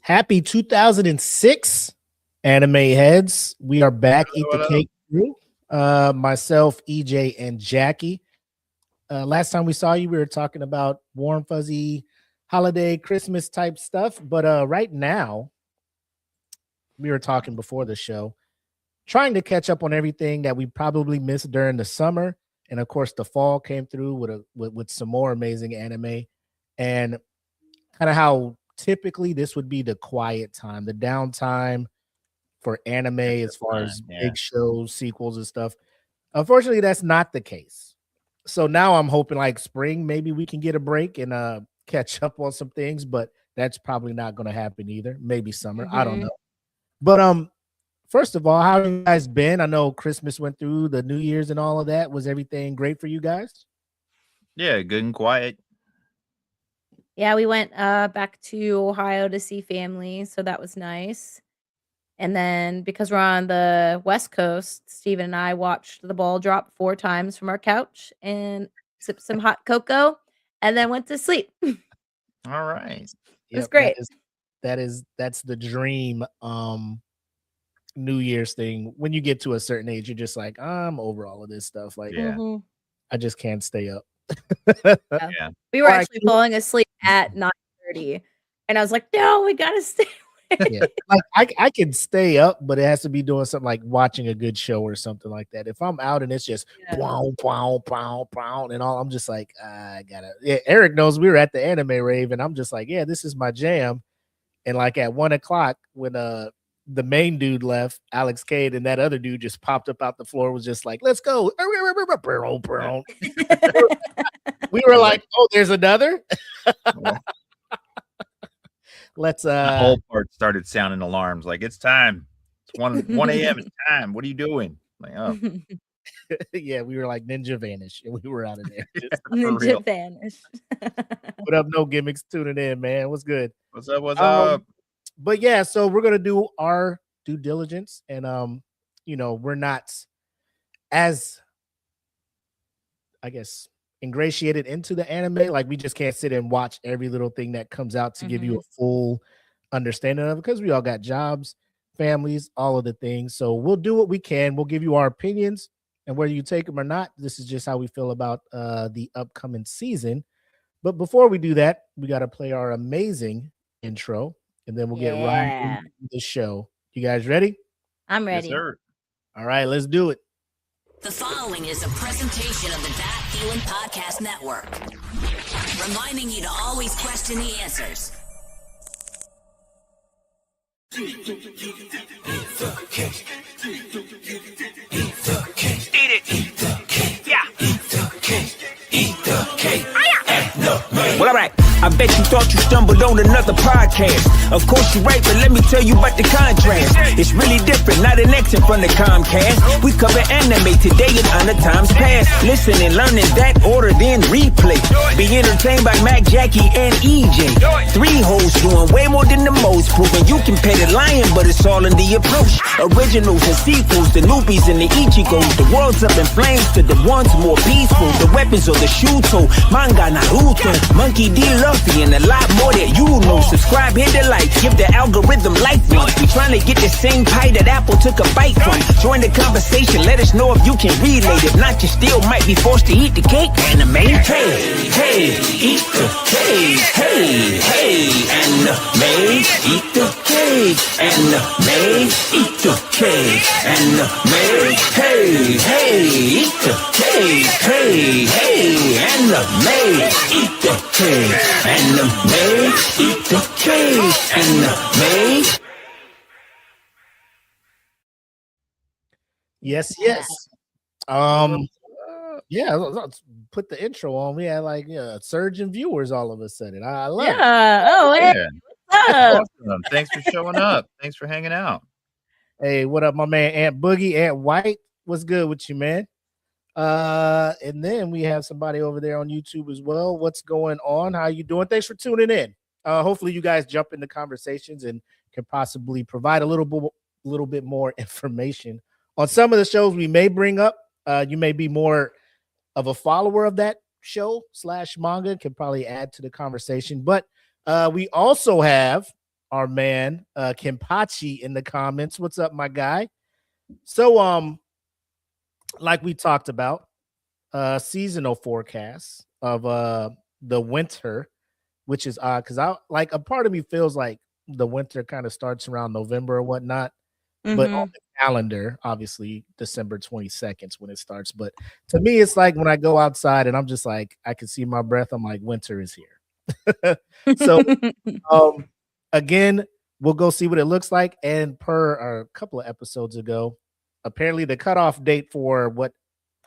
Happy 2006, anime heads. We are back. Eat the cake crew. Myself, EJ, and Jackie. Last time we saw you, we were talking about warm, fuzzy holiday, Christmas type stuff. But right now, we were talking before the show, trying to catch up on everything that we probably missed during the summer. And of course, the fall came through with some more amazing anime, and kind of how typically this would be the quiet time, the downtime for anime as far as big shows, sequels, and stuff. Unfortunately, that's not the case. So now I'm hoping like spring, maybe we can get a break and catch up on some things, but that's probably not going to happen either. Maybe summer. I don't know. But first of all, how have you guys been? I know Christmas went through, the New Year's and all of that. Was everything great for you guys? Yeah, good and quiet. Yeah, we went back to Ohio to see family, so that was nice. And then because we're on the West Coast, Steven and I watched the ball drop 4 times from our couch and sipped some hot cocoa and then went to sleep. All right. It was great. That's the dream New Year's thing. When you get to a certain age, you're just like, I'm over all of this stuff. Like, I just can't stay up. Yeah. We were actually falling asleep at 9:30, and I was like, "No, we gotta stay awake." Yeah. Like I can stay up, but it has to be doing something like watching a good show or something like that. If I'm out and it's just pow, pow, pow, pow, and all, I'm just like, I gotta. Yeah, Eric knows we were at the anime rave, and I'm just like, yeah, this is my jam. And like at 1:00 when the main dude left, Alex Cade, and that other dude just popped up out the floor, was just like, let's go. We were like, oh, there's another. Let's the whole part started sounding alarms like it's time. It's 1 a.m. It's time. What are you doing? Like, oh. Yeah, we were like Ninja Vanish, and we were out of there. Ninja Vanish. What up, No Gimmicks, tuning in, man. What's good? What's up? What's up? But yeah, so we're gonna do our due diligence, and we're not as, I guess, ingratiated into the anime. Like, we just can't sit and watch every little thing that comes out to give you a full understanding of it, because we all got jobs, families, all of the things. So we'll do what we can. We'll give you our opinions, and whether you take them or not, this is just how we feel about the upcoming season. But before we do that, we got to play our amazing intro, and then we'll get right into the show. You guys ready? I'm ready. Yes, sir. All right, let's do it. The following is a presentation of the That Feeling Podcast Network, reminding you to always question the answers. Eat the cake. Eat the cake. Eat it. Eat the cake. Yeah. Eat the cake. Eat the cake. Well, all right. I bet you thought you stumbled on another podcast. Of course you're right, but let me tell you about the contrast. It's really different, not an exit from the Comcast. We cover anime today and other times past. Listen and learn in that order, then replay. Be entertained by Mac, Jackie, and EJ. 3 hosts doing way more than the most, proving you can pay the lion, but it's all in the approach. Originals and sequels, the newbies and the Ichigos. The world's up in flames to the ones more peaceful. The weapons or the Shuto, manga, Naruto, Monkey D. Luffy, and a lot more that you know. Subscribe, hit the like, give the algorithm life once. We trying to get the same pie that Apple took a bite from. Join the conversation, let us know if you can relate. If not, you still might be forced to eat the cake. Anime, hey, eat the cake. Hey, anime, eat the cake. Anime, eat the cake. Anime, hey, eat the cake. Hey, anime, eat the cake. Anime, eat the cake. Anime. Yes. Yeah, let's put the intro on. We had like a surge in viewers all of a sudden. I love it. Oh, hey, what's up? Awesome. Thanks for showing up. Thanks for hanging out. Hey, what up, my man Aunt Boogie, Aunt White? What's good with you, man? And then we have somebody over there on YouTube as well. What's going on? How you doing? Thanks for tuning in. Hopefully you guys jump into conversations and can possibly provide a little bit more information on some of the shows we may bring up. You may be more of a follower of that show / manga, can probably add to the conversation. But we also have our man Kenpachi in the comments. What's up, my guy? So like we talked about, seasonal forecasts of the winter, which is odd because I like a part of me feels like the winter kind of starts around November or whatnot. But on Mhm. the calendar, obviously December 22nd is when it starts. But to me, it's like when I go outside and I'm just like, I can see my breath. I'm like, winter is here. So again, we'll go see what it looks like. And per a couple of episodes ago, apparently the cutoff date for what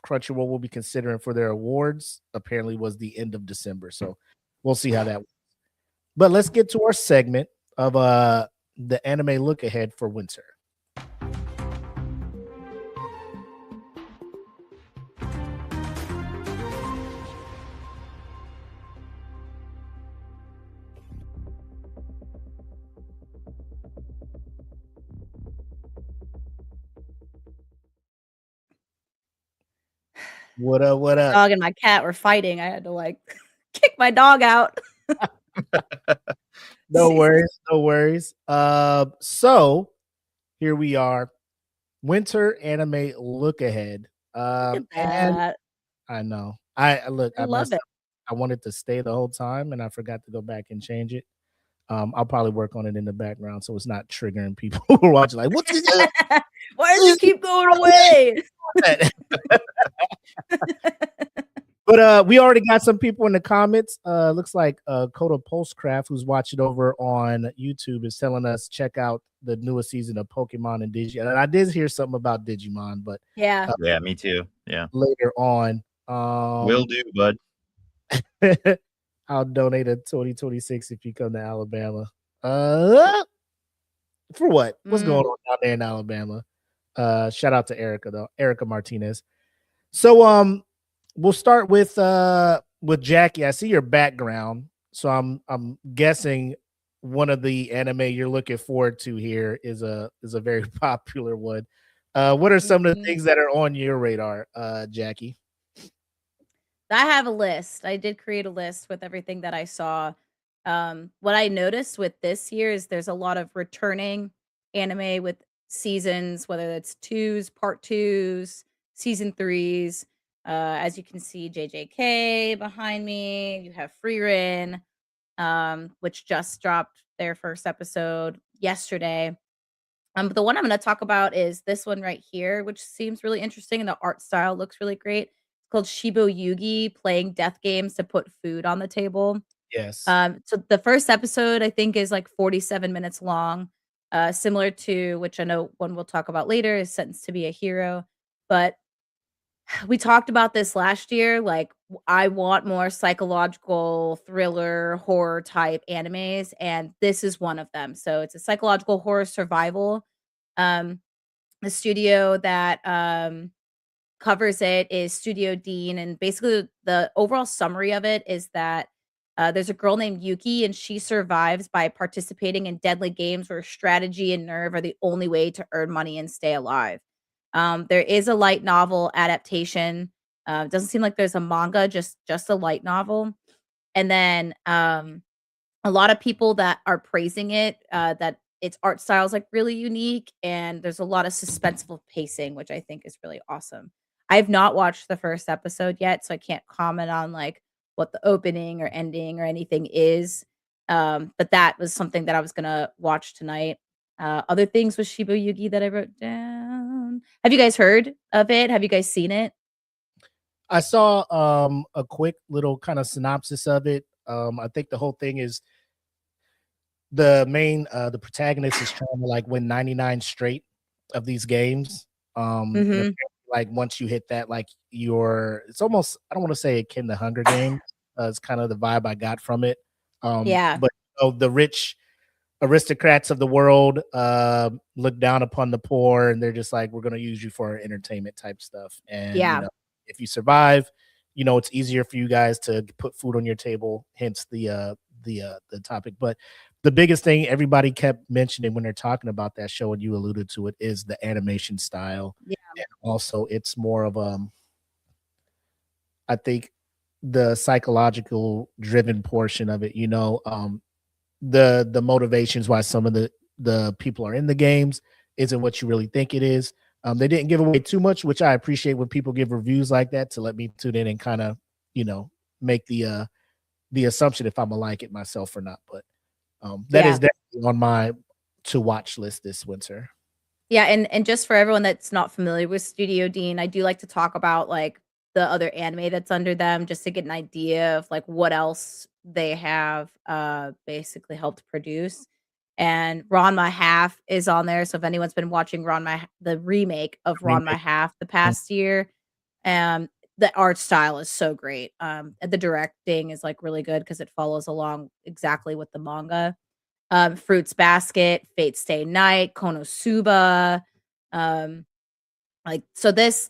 Crunchyroll will be considering for their awards apparently was the end of December. So we'll see how that works. But let's get to our segment of the anime look ahead for winter. What up? What up? Dog and my cat were fighting. I had to like kick my dog out. No worries, no worries. So here we are, winter anime look ahead. Look at And that. I know, I look, I I love messed it. up. I wanted to stay the whole time, and I forgot to go back and change it. I'll probably work on it in the background so it's not triggering people who are watching. Like, what's this? Why does it keep going away? But we already got some people in the comments. Looks like Coda Postcraft, who's watching over on YouTube, is telling us check out the newest season of Pokemon and Digimon. And I did hear something about Digimon, but Yeah. Yeah, me too. Yeah. later on, Will do, bud. I'll donate a 2026 if you come to Alabama. For what? What's going on down there in Alabama? Shout out to Erica though, Erica Martinez. So we'll start with Jackie. I see your background, so I'm guessing one of the anime you're looking forward to here is a very popular one. What are some of the Mhm. things that are on your radar, Jackie? I have a list. I did create a list with everything that I saw. What I noticed with this year is there's a lot of returning anime with seasons, whether it's twos, part twos, season threes. As you can see, JJK behind me. You have Frieren, which just dropped their first episode yesterday. But the one I'm going to talk about is this one right here, which seems really interesting, and the art style looks really great. It's called Shibo Yugi, playing death games to put food on the table. Yes. So the first episode I think is like 47 minutes long, similar to which I know one we'll talk about later is Sentenced to be a Hero. But we talked about this last year. Like, I want more psychological thriller horror type animes, and this is one of them. So it's a psychological horror survival. Um, the studio that covers it is Studio Dean, and basically the overall summary of it is that there's a girl named Yuki, and she survives by participating in deadly games where strategy and nerve are the only way to earn money and stay alive. There is a light novel adaptation. Doesn't seem like there's a manga, just a light novel. And then a lot of people that are praising it, that its art style is like really unique, and there's a lot of suspenseful pacing, which I think is really awesome. I have not watched the first episode yet, so I can't comment on like what the opening or ending or anything is. But that was something that I was gonna watch tonight. Other things with Shiba Yugi that I wrote down. Have you guys heard of it? Have you guys seen it? I saw a quick little kind of synopsis of it. I think the whole thing is the protagonist is trying to like win 99 straight of these games. And Mhm. apparently, like once you hit that, like it's almost, I don't want to say akin to Hunger Games. It's kind of the vibe I got from it. Yeah. But the rich aristocrats of the world look down upon the poor, and they're just like, we're gonna use you for entertainment type stuff. And Yeah. if you survive, it's easier for you guys to put food on your table, hence the topic. But the biggest thing everybody kept mentioning when they're talking about that show, and you alluded to it, is the animation style. Yeah. And also it's more of I think the psychological driven portion of it, the motivations why some of the people are in the games isn't what you really think it is. They didn't give away too much, which I appreciate when people give reviews like that to let me tune in and kind of, make the assumption if I'm gonna like it myself or not. But that is Yeah. definitely on my to watch list this winter. Yeah, and just for everyone that's not familiar with Studio Dean, I do like to talk about like the other anime that's under them just to get an idea of like what else they have basically helped produce. And Ranma Half is on there. So if anyone's been watching the remake of Ranma Remake. Half the past year, the art style is so great. And the directing is like really good because it follows along exactly with the manga. Fruits Basket, Fate Stay Night, Konosuba. Um, like so this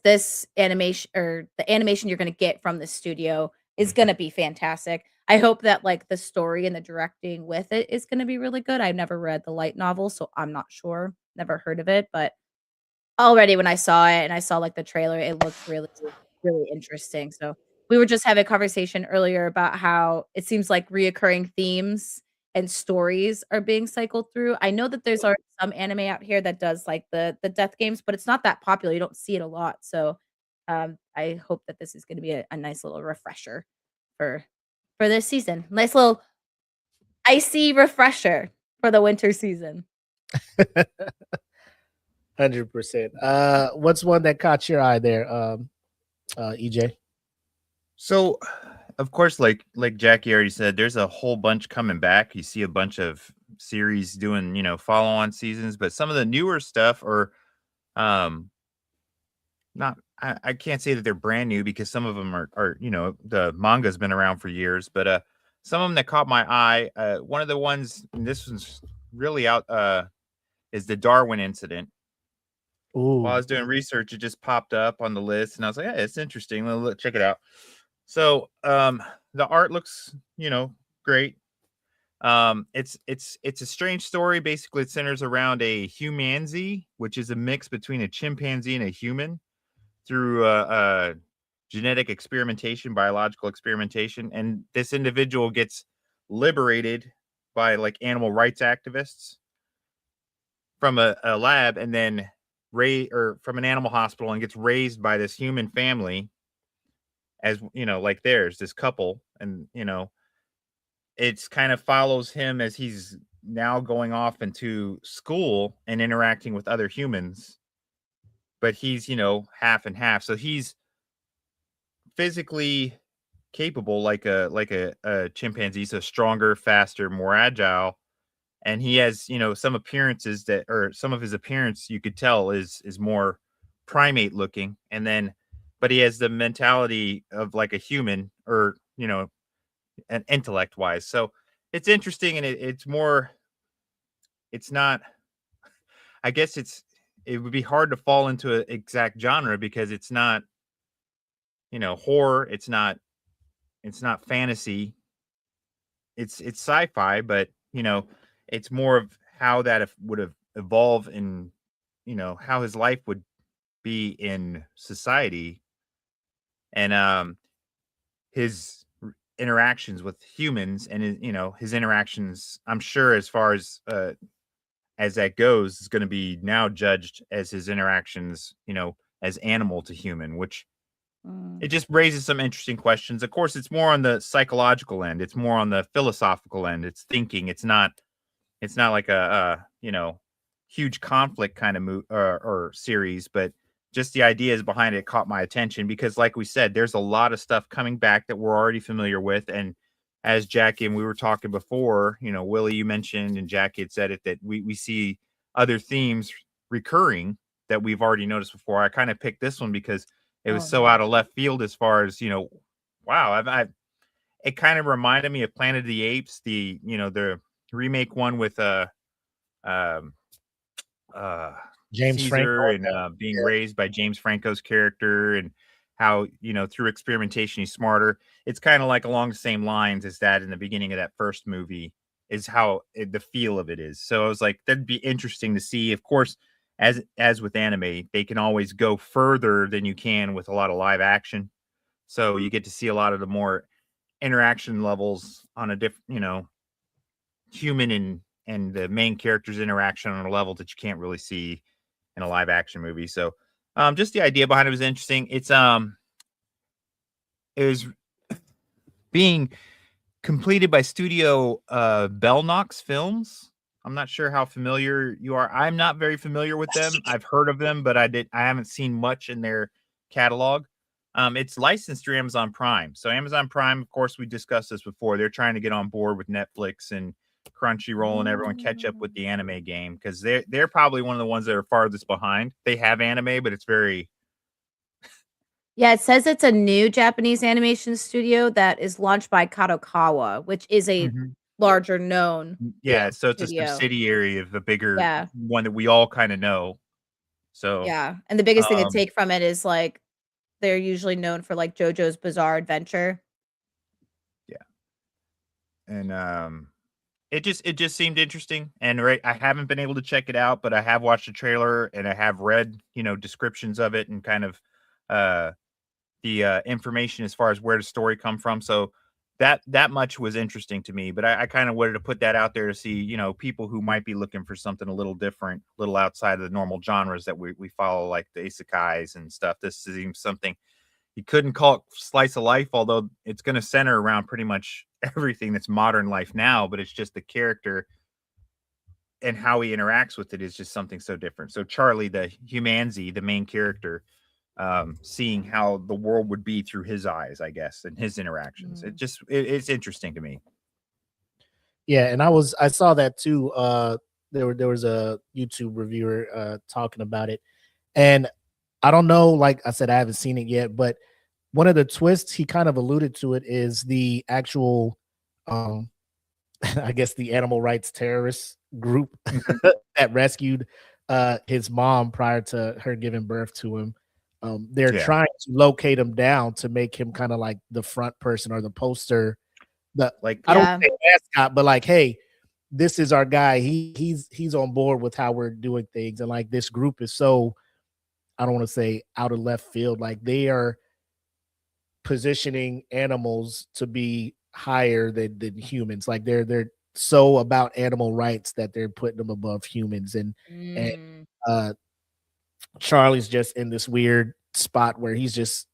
animation or the animation you're gonna get from the studio is gonna be fantastic. I hope that like the story and the directing with it is gonna be really good. I've never read the light novel, so I'm not sure. Never heard of it, but already when I saw it and I saw like the trailer, it looked really, really interesting. So we were just having a conversation earlier about how it seems like reoccurring themes and stories are being cycled through. I know that there's already some anime out here that does like the death games, but it's not that popular. You don't see it a lot. So I hope that this is going to be a nice little refresher for for this season. Nice little icy refresher for the winter season. 100%. What's one that caught your eye there, EJ? So, of course, like Jackie already said, there's a whole bunch coming back. You see a bunch of series doing, follow-on seasons, but some of the newer stuff are not I can't say that they're brand new because some of them are the manga's been around for years, but some of them that caught my eye, one of the ones, and this one's really out, is the Darwin incident. Ooh. While I was doing research, it just popped up on the list, and I was like, "Hey, it's interesting. Check it out." So, the art looks, great. It's a strange story. Basically, it centers around a humanzee, which is a mix between a chimpanzee and a human through genetic experimentation, biological experimentation, and this individual gets liberated by like animal rights activists from a lab, and then from an animal hospital, and gets raised by this human family as like theirs, this couple, and it's kind of follows him as he's now going off into school and interacting with other humans, but he's half and half, so he's physically capable like a chimpanzee, so stronger, faster, more agile, and he has some appearances that, or some of his appearance you could tell is more primate looking, and then but he has the mentality of like a human, or an intellect wise. So it's interesting, and it's not, I guess it would be hard to fall into an exact genre because it's not horror, it's not fantasy, it's sci-fi, but it's more of how that would have evolved, in how his life would be in society, and his interactions with humans, and his interactions, I'm sure, as far as that goes, is going to be now judged as his interactions as animal to human, which it just raises some interesting questions. Of course, it's more on the psychological end, it's more on the philosophical end, it's thinking, it's not like a huge conflict kind of or series, but just the ideas behind it caught my attention because, like we said, there's a lot of stuff coming back that we're already familiar with. And as Jackie and we were talking before, Willie, you mentioned, and Jackie had said it, that we see other themes recurring that we've already noticed before. I kind of picked this one because it was so out of left field as far as, wow, it kind of reminded me of Planet of the Apes, the remake one with James Caesar, Franco. and being raised by James Franco's character, and how through experimentation he's smarter. It's kind of like along the same lines as that in the beginning of that first movie, is how the feel of it is. So I was like, that'd be interesting to see. Of course, as with anime, they can always go further than you can with a lot of live action, so you get to see a lot of the more interaction levels on a different human and the main character's interaction on a level that you can't really see in a live action movie. So just the idea behind it was interesting. It was being completed by Studio Bellnox Films. I'm not sure how familiar you are. I'm not very familiar with them. I've heard of them, but I haven't seen much in their catalog. It's licensed through Amazon Prime. So Amazon Prime, of course, we discussed this before. They're trying to get on board with Netflix and Crunchyroll and everyone catch up with the anime game, because they're probably one of the ones that are farthest behind. They have anime, but it's very Yeah, it says it's a new Japanese animation studio that is launched by Kadokawa, which is a larger known. yeah. So it's studio. a subsidiary of the bigger Yeah. one that we all kind of know. So Yeah, and the biggest thing to Um, take from it is like they're usually known for like JoJo's Bizarre Adventure. and it just seemed interesting. And I haven't been able to check it out, but I have watched the trailer and I have read descriptions of it and kind of the information as far as where the story come from. So that much was interesting to me. But I kind of wanted to put that out there to see people who might be looking for something a little different, a little outside of the normal genres that we follow, like the isekais and stuff. This seems something you couldn't call it slice of life, although it's going to center around pretty much everything that's modern life now, but it's just the character and how he interacts with it is just something so different. So Charlie, the Humanzi, the main character, seeing how the world would be through his eyes, I guess, and his interactions. It's interesting to me. Yeah, and I saw that too. There was a YouTube reviewer talking about it, and I don't know, like I said, I haven't seen it yet, but one of the twists he kind of alluded to it is the actual I guess the animal rights terrorist group that rescued his mom prior to her giving birth to him. They're trying to locate him down to make him kind of like the front person or the poster. I don't say mascot, but like, hey, this is our guy. He's on board with how we're doing things, and like this group is so, I don't want to say out of left field. Like they are positioning animals to be higher than humans. Like they're so about animal rights that they're putting them above humans. And Charlie's just in this weird spot where he's just,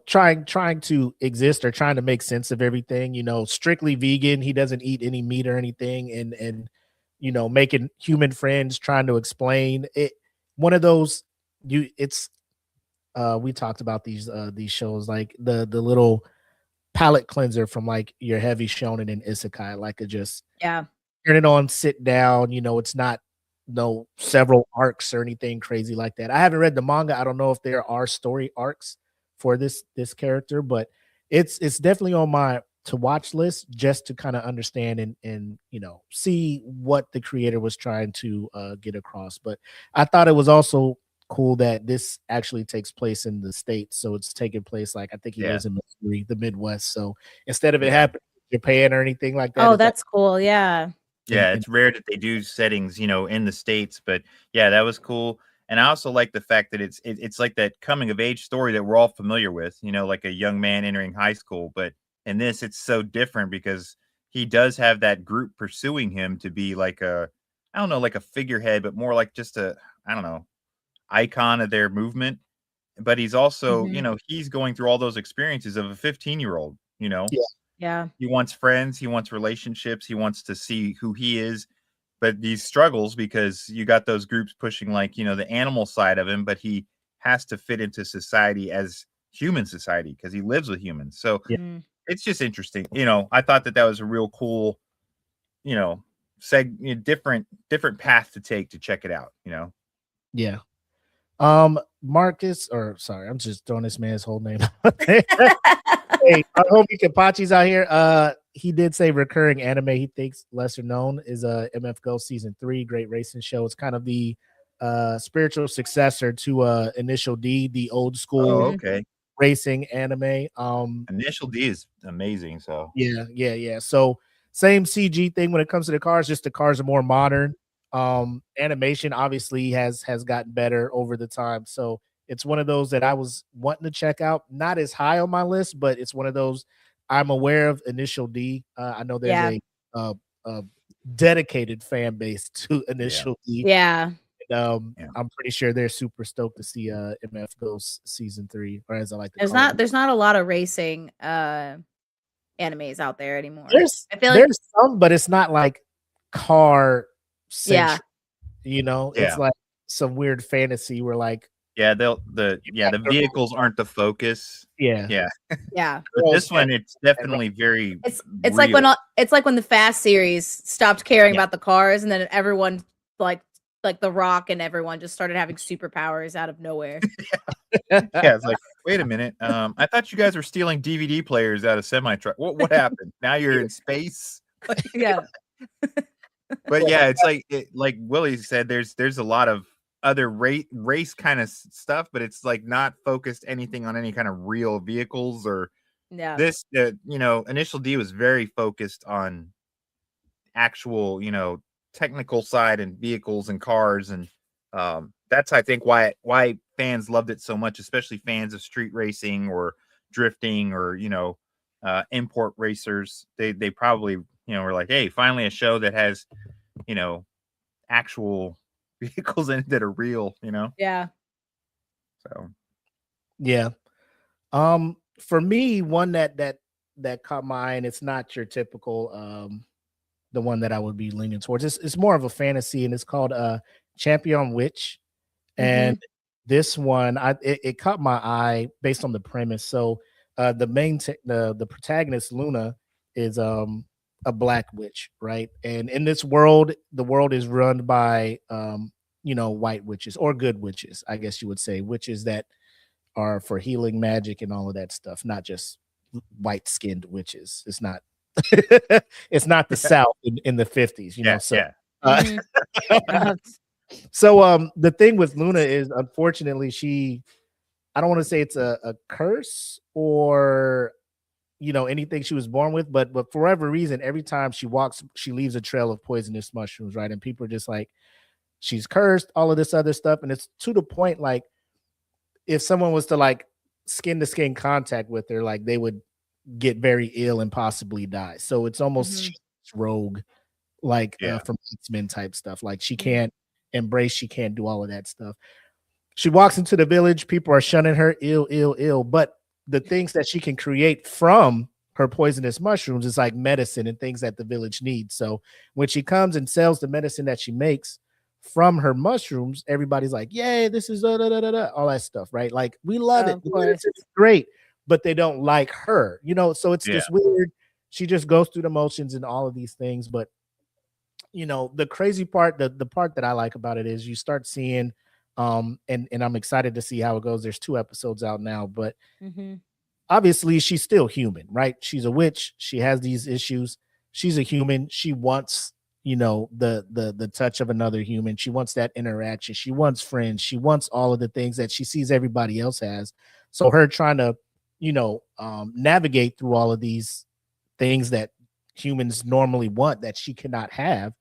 trying to exist or trying to make sense of everything, strictly vegan. He doesn't eat any meat or anything, and making human friends, trying to explain it. One of those we talked about these shows, like the little palate cleanser from like your heavy shonen and isekai, like a just turn it on, sit down. It's not several arcs or anything crazy like that. I haven't read the manga. I don't know if there are story arcs for this character, but it's definitely on my to watch list, just to kind of understand and see what the creator was trying to get across. But I thought it was also cool that this actually takes place in the States. So it's taking place, like, I think he lives in Missouri, the Midwest. So instead of it happening in Japan or anything like that. Oh, that's cool. Yeah. Yeah, it's rare that they do settings, in the States, but yeah, that was cool. And I also like the fact that it's like that coming of age story that we're all familiar with, like a young man entering high school. But in this, it's so different because he does have that group pursuing him to be like I don't know, like a figurehead, but more like just I don't know, icon of their movement. But he's also, he's going through all those experiences of a 15-year-old, Yeah. He wants friends, he wants relationships, he wants to see who he is, but these struggles because you got those groups pushing like, the animal side of him, but he has to fit into society as human society because he lives with humans. So it's just interesting. I thought that was a real cool, different path to take to check it out, Yeah. Marcus, or sorry, I'm just throwing this man's whole name out there. Hey, our homie Kapachi's out here. He did say recurring anime he thinks lesser known is MF Go season 3, great racing show. It's kind of the spiritual successor to Initial D, the old school racing anime. Initial D is amazing. So yeah. So same CG thing when it comes to the cars, just the cars are more modern. Animation obviously has gotten better over the time. So it's one of those that I was wanting to check out. Not as high on my list, but it's one of those I'm aware of. Initial D. I know there's a a dedicated fan base to Initial D. Yeah. And, Yeah. I'm pretty sure they're super stoked to see MF Ghost season 3, or as I like to There's call it. there's not a lot of racing animes out there anymore. There's I feel like there's some, but it's not like car Yeah. centric. You know, Yeah. it's like some weird fantasy where like Yeah, the vehicles aren't the focus. yeah. Yeah. yeah. But Girls this one, it's definitely very. It's like when real. it's like when the Fast series stopped caring Yeah. about the cars, and then everyone like The Rock and everyone just started having superpowers out of nowhere. Yeah, it's like, wait a minute. I thought you guys were stealing DVD players out of semi truck. What happened? Now you're in space. Yeah. But yeah, it's like Willie said, there's a lot of other race kind of stuff, but it's like not focused anything on any kind of real vehicles or Yeah. this. Initial D was very focused on actual, technical side and vehicles and cars, and that's I think why fans loved it so much, especially fans of street racing or drifting or import racers. They probably were like, hey, finally a show that has actual vehicles in it that are real. Yeah. So Yeah. For me, one that caught my eye, and it's not your typical the one that I would be leaning towards. It's more of a fantasy, and it's called Champion Witch. And this one, it caught my eye based on the premise. So the main the protagonist Luna is a black witch, right? And in this world, the world is run by white witches, or good witches, I guess you would say, witches that are for healing magic and all of that stuff, not just white skinned witches. It's not it's not the South in the 50s, yeah, so yeah. So the thing with Luna is, unfortunately, I don't want to say it's a curse or anything she was born with, but for whatever reason, every time she walks, she leaves a trail of poisonous mushrooms, right? And people are just like, she's cursed, all of this other stuff. And it's to the point, like, if someone was to like skin to skin contact with her, like they would get very ill and possibly die. So it's almost she's rogue, like from X-Men type stuff. Like she can't embrace, she can't do all of that stuff. She walks into the village, people are shunning her, ill. But the things that she can create from her poisonous mushrooms is like medicine and things that the village needs. So when she comes and sells the medicine that she makes from her mushrooms, everybody's like, yay, this is all that stuff, right? Like, we love it. It's great, but they don't like her, so it's just weird. She just goes through the motions and all of these things. But the crazy part, the part that I like about it is you start seeing and I'm excited to see how it goes. There's 2 episodes out now, but obviously she's still human, right? She's a witch, she has these issues, she's a human, she wants the touch of another human, she wants that interaction, she wants friends, she wants all of the things that she sees everybody else has. So her trying to navigate through all of these things that humans normally want that she cannot have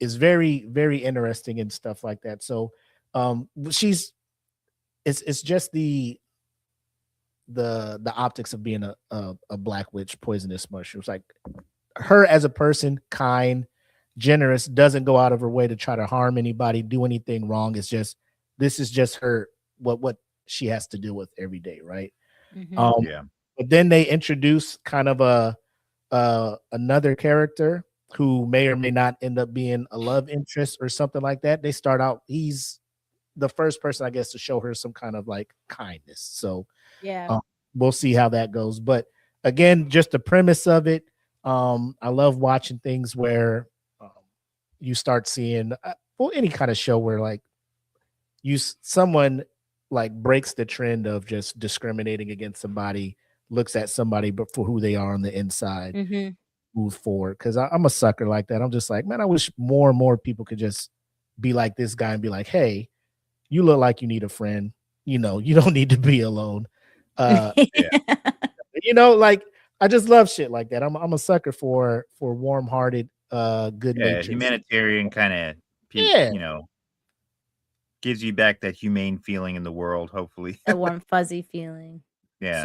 is very, very interesting and stuff like that. So it's just the optics of being a black witch, poisonous mushrooms. Like, her as a person, kind, generous, doesn't go out of her way to try to harm anybody, do anything wrong. It's just, this is just her, what she has to deal with every day, right? But then they introduce kind of another character who may or may not end up being a love interest or something like that. They start out, he's the first person, I guess, to show her some kind of like kindness. So we'll see how that goes. But again, just the premise of it, I love watching things where you start seeing any kind of show where like someone like breaks the trend of just discriminating against somebody, looks at somebody but for who they are on the inside, move forward. Because I'm a sucker like that. I'm just like, man, I wish more and more people could just be like this guy and be like, hey, you look like you need a friend, you don't need to be alone. Like, I just love shit like that. I'm a sucker for warm-hearted, good nature, humanitarian kind of, gives you back that humane feeling in the world, hopefully. A warm fuzzy feeling. Yeah.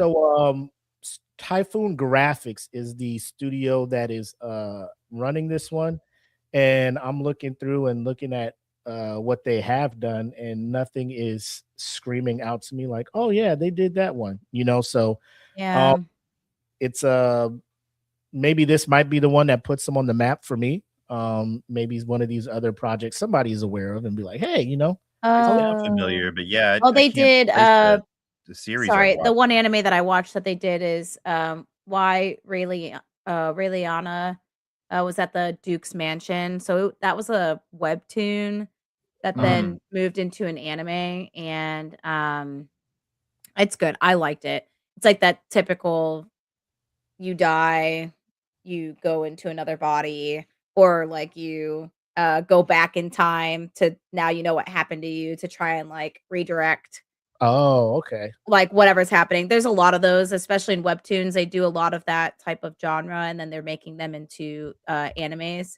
Typhoon Graphics is the studio that is running this one, and I'm looking through and looking at what they have done, and nothing is screaming out to me like, oh yeah, they did that one, so Yeah. it's maybe this might be the one that puts them on the map for me. Maybe one of these other projects somebody's aware of and be like, hey, It sounds Oh. familiar, but yeah, Oh, I they can't did. place the series I've Sorry, the watched. one anime that I watched that they did is why Rayliana was at the Duke's mansion. So that was a webtoon that Mm. then moved into an anime, and it's good. I liked it. It's like that typical you die, you go into another body, or like you go back in time to now you know what happened to you to try and like redirect oh, okay. like whatever's happening. There's a lot of those, especially in webtoons. They do a lot of that type of genre, and then they're making them into animes.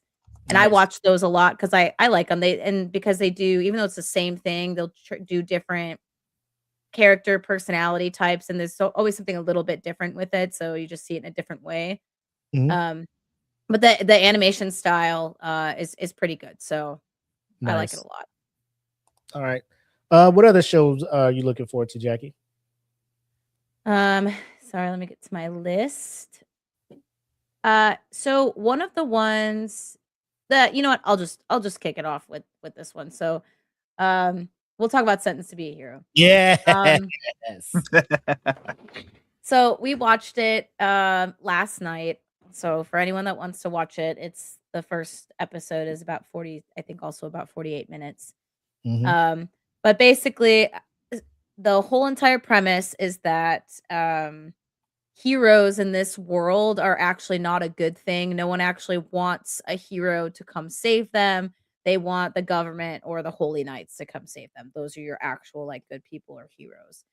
And I Nice. watch those a lot because I like them. Because they do, even though it's the same thing, they'll do different character personality types, and there's always something a little bit different with it. So you just see it in a different way. Mhm. But the animation style is pretty good. So I like it Nice. a lot. All right. What other shows are you looking forward to, Jackie? Sorry, let me get to my list. So one of the ones that you know what, I'll just kick it off with this one. So, we'll talk about Sentence to Be a Hero. Yes. So we watched it last night. So for anyone that wants to watch it, it's the first episode is about 40, I think also about 48 minutes. Mhm. But basically the whole entire premise is that heroes in this world are actually not a good thing. No one actually wants a hero to come save them. They want the government or the holy knights to come save them. Those are your actual like good people or heroes.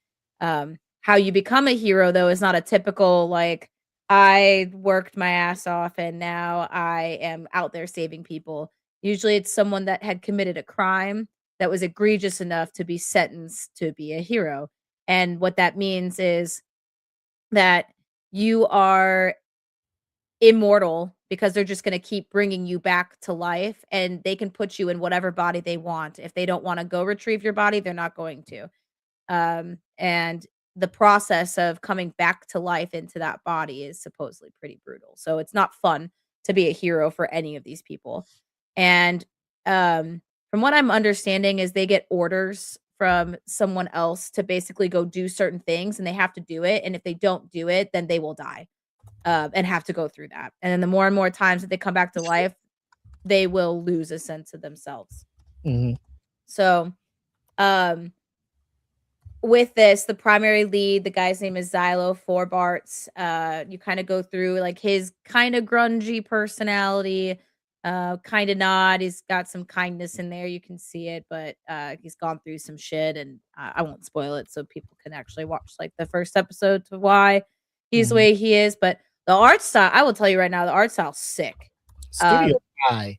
How you become a hero though is not a typical like I worked my ass off and now I am out there saving people. Usually it's someone that had committed a crime that was egregious enough to be sentenced to be a hero. And what that means is that you are immortal because they're just going to keep bringing you back to life, and they can put you in whatever body they want. If they don't want to go retrieve your body, they're not going to. And the process of coming back to life into that body is supposedly pretty brutal. So it's not fun to be a hero for any of these people. And from what I'm understanding is they get orders from someone else to basically go do certain things, and they have to do it. And if they don't do it, then they will die and have to go through that. And then the more and more times that they come back to life, they will lose a sense of themselves. Mhm. So, with this, the primary lead, the guy's name is Xylo Forbarts. You kind of go through like his kind of grungy personality, kind of not. He's got some kindness in there. You can see it, but he's gone through some shit, and I won't spoil it so people can actually watch like the first episode to why he's the Mhm. way he is. But the art style, I will tell you right now, the art style's sick. Studio I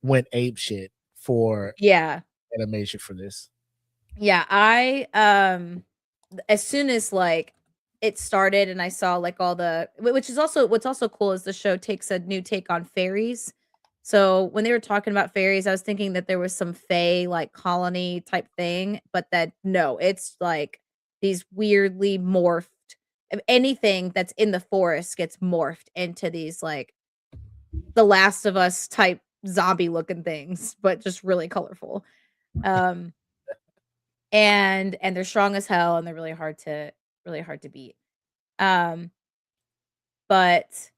went ape shit for Yeah. animation for this. Yeah, as soon as like it started and I saw like all the which is also what's also cool is the show takes a new take on fairies. So when they were talking about fairies, I was thinking that there was some fae like colony type thing, but that no, it's like these weirdly morphed anything that's in the forest gets morphed into these like the Last of Us type zombie looking things, but just really colorful. Um and they're strong as hell and they're really hard to beat. Um, but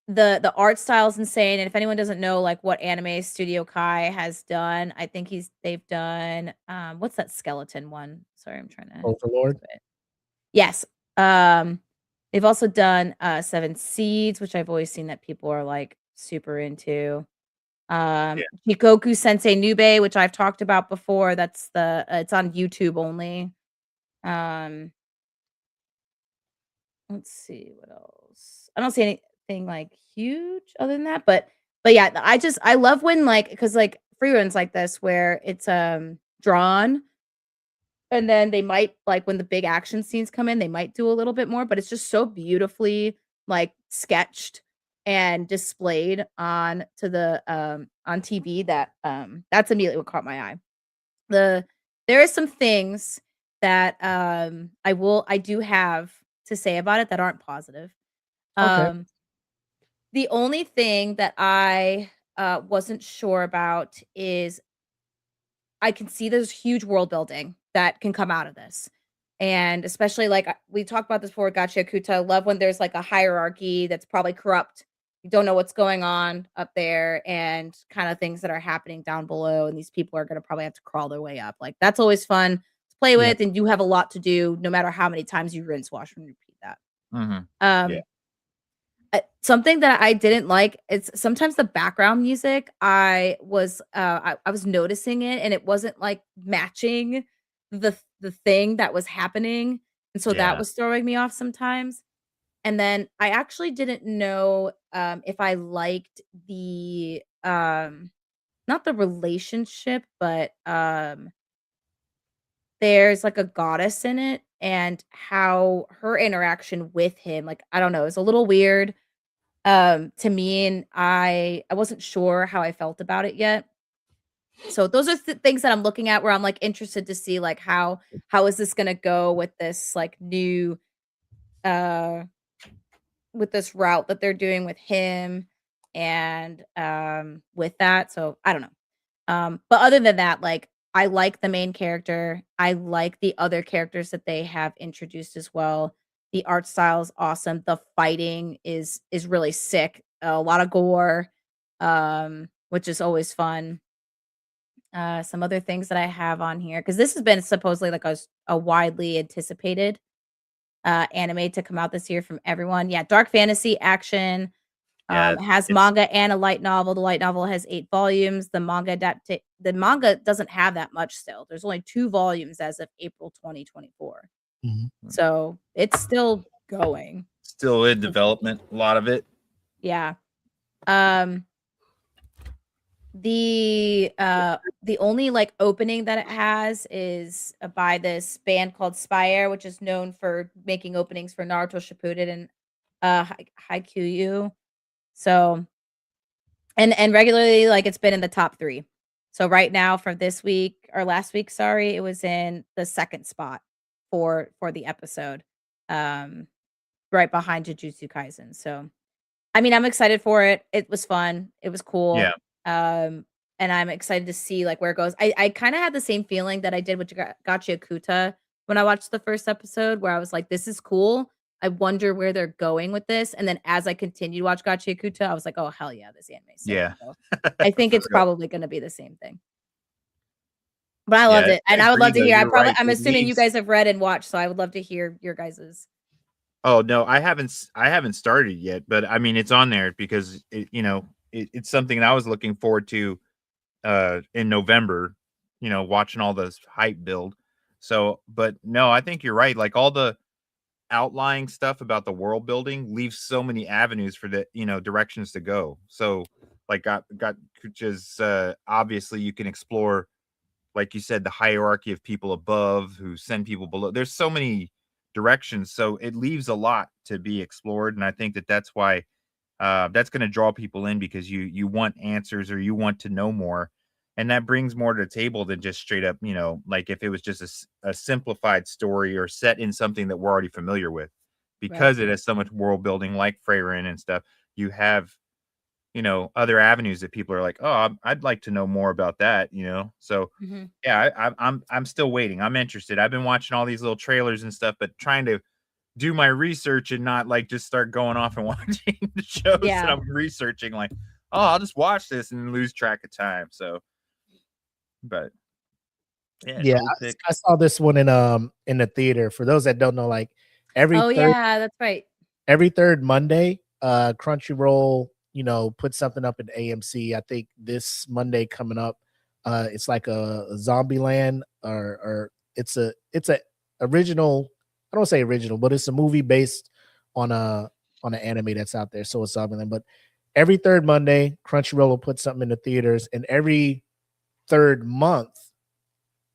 the art style is insane. And if anyone doesn't know like what anime Studio Kai has done, I think they've done what's that skeleton one? Sorry, I'm trying to Overlord. think of it. Yes. Um they've also done Seven Seeds, which I've always seen that people are like super into. Yeah. Shikoku Sensei Nube, which I've talked about before. That's it's on YouTube only. Um, let's see what else. I don't see anything like huge other than that, but yeah, I love when like because like free runs like this where it's drawn And then they might like when the big action scenes come in, they might do a little bit more, but it's just so beautifully like sketched and displayed on TV that that's immediately what caught my eye. There are some things that I do have to say about it that aren't positive. Okay. The only thing that I wasn't sure about is I can see there's huge world building that can come out of this. And especially like we talked about this before, Gotcha Kuta. I love when there's like a hierarchy that's probably corrupt. You don't know what's going on up there and kind of things that are happening down below. And these people are going to probably have to crawl their way up. Like that's always fun to play Yeah. with. And you have a lot to do no matter how many times you rinse, wash, and repeat that. Yeah. Something that I didn't like is sometimes the background music. I was noticing it, and it wasn't like matching the thing that was happening, and so that Yeah. was throwing me off sometimes. And then I actually didn't know if I liked the not the relationship, but there's like a goddess in it, and how her interaction with him, like I don't know, it's a little weird to me, and I wasn't sure how I felt about it yet. So those are things that I'm looking at where I'm like interested to see like how is this gonna go with this like new uh with this route that they're doing with him and with that. So I don't know. But other than that, like I like the main character. I like the other characters that they have introduced as well. The art style is awesome. The fighting is really sick. A lot of gore, which is always fun. Some other things that I have on here because this has been supposedly like a widely anticipated anime to come out this year from everyone. Yeah, dark fantasy action. Yeah. Has it's- manga and a light novel. The light novel has 8 volumes. The manga doesn't have that much still. There's only 2 volumes as of April 2024. Mhm. So it's still going. Still in development, a lot of it. Yeah. The only like opening that it has is by this band called Spire, which is known for making openings for Naruto Shippuden and Haikyuu. So and regularly like it's been in the top 3. So right now for this week or last week, sorry, it was in the 2nd spot for the episode. Right behind Jujutsu Kaisen. So I mean, I'm excited for it. It was fun. It was cool. Yeah. And I'm excited to see like where it goes. I kind of had the same feeling that I did with Gotcha Kuta when I watched the first episode, where I was like, this is cool. I wonder where they're going with this. And then as I continued to watch Gotcha Kuta, I was like, oh hell yeah, this anime. Yeah. I think it's probably going to be the same thing. But I loved Yeah, it, and I I would love to agree, hear. though. You're right. I'm It assuming you needs- guys have read and watched, so I would love to hear your guys's. Oh no, I haven't started yet, but I mean it's on there because it's something that I was looking forward to in November, watching all this hype build. So, but no, I think you're right. Like all the outlying stuff about the world building leaves so many avenues for the directions to go. So like got just obviously you can explore, like you said, the hierarchy of people above who send people below. There's so many directions, so it leaves a lot to be explored, and I think that's why that's going to draw people in, because you want answers or you want to know more, and that brings more to the table than just straight up like if it was just a simplified story or set in something that we're already familiar with, because it has so much world building like Freyrin and stuff. You have other avenues that people are like, oh, I'd like to know more about that, so yeah, I'm still waiting. I'm interested. I've been watching all these little trailers and stuff, but trying to do my research and not like just start going off and watching the shows that I'm researching, like, oh, I'll just watch this and lose track of time. So but yeah, I saw this one in the theater. For those that don't know, like every yeah, that's right. every third Monday, Crunchyroll, put something up in AMC. I think this Monday coming up, it's like a Zombieland, or it's a original. I don't say original, but it's a movie based on an anime that's out there. So it's Zombieland. But every third Monday, Crunchyroll will put something in the theaters, and every third month,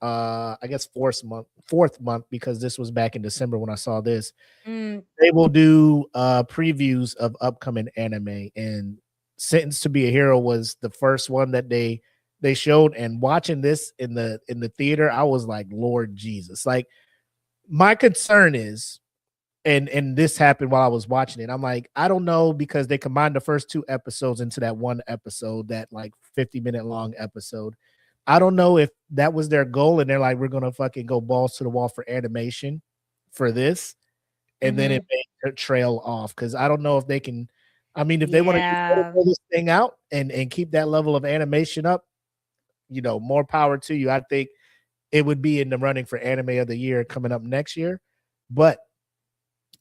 I guess fourth month, because this was back in December when I saw this. Mm, They will do previews of upcoming anime, and Sentence to Be a Hero was the first one that they showed. And watching this in the theater, I was like, Lord Jesus. Like, my concern is, and this happened while I was watching it. I'm like, I don't know, because they combined the first 2 episodes into that one episode, that like 50-minute long episode. I don't know if that was their goal, and they're like, we're gonna fucking go balls to the wall for animation for this, and then it may trail off, because I don't know if they can. I mean, if they want to pull this thing out and keep that level of animation up, more power to you. I think it would be in the running for anime of the year coming up next year. But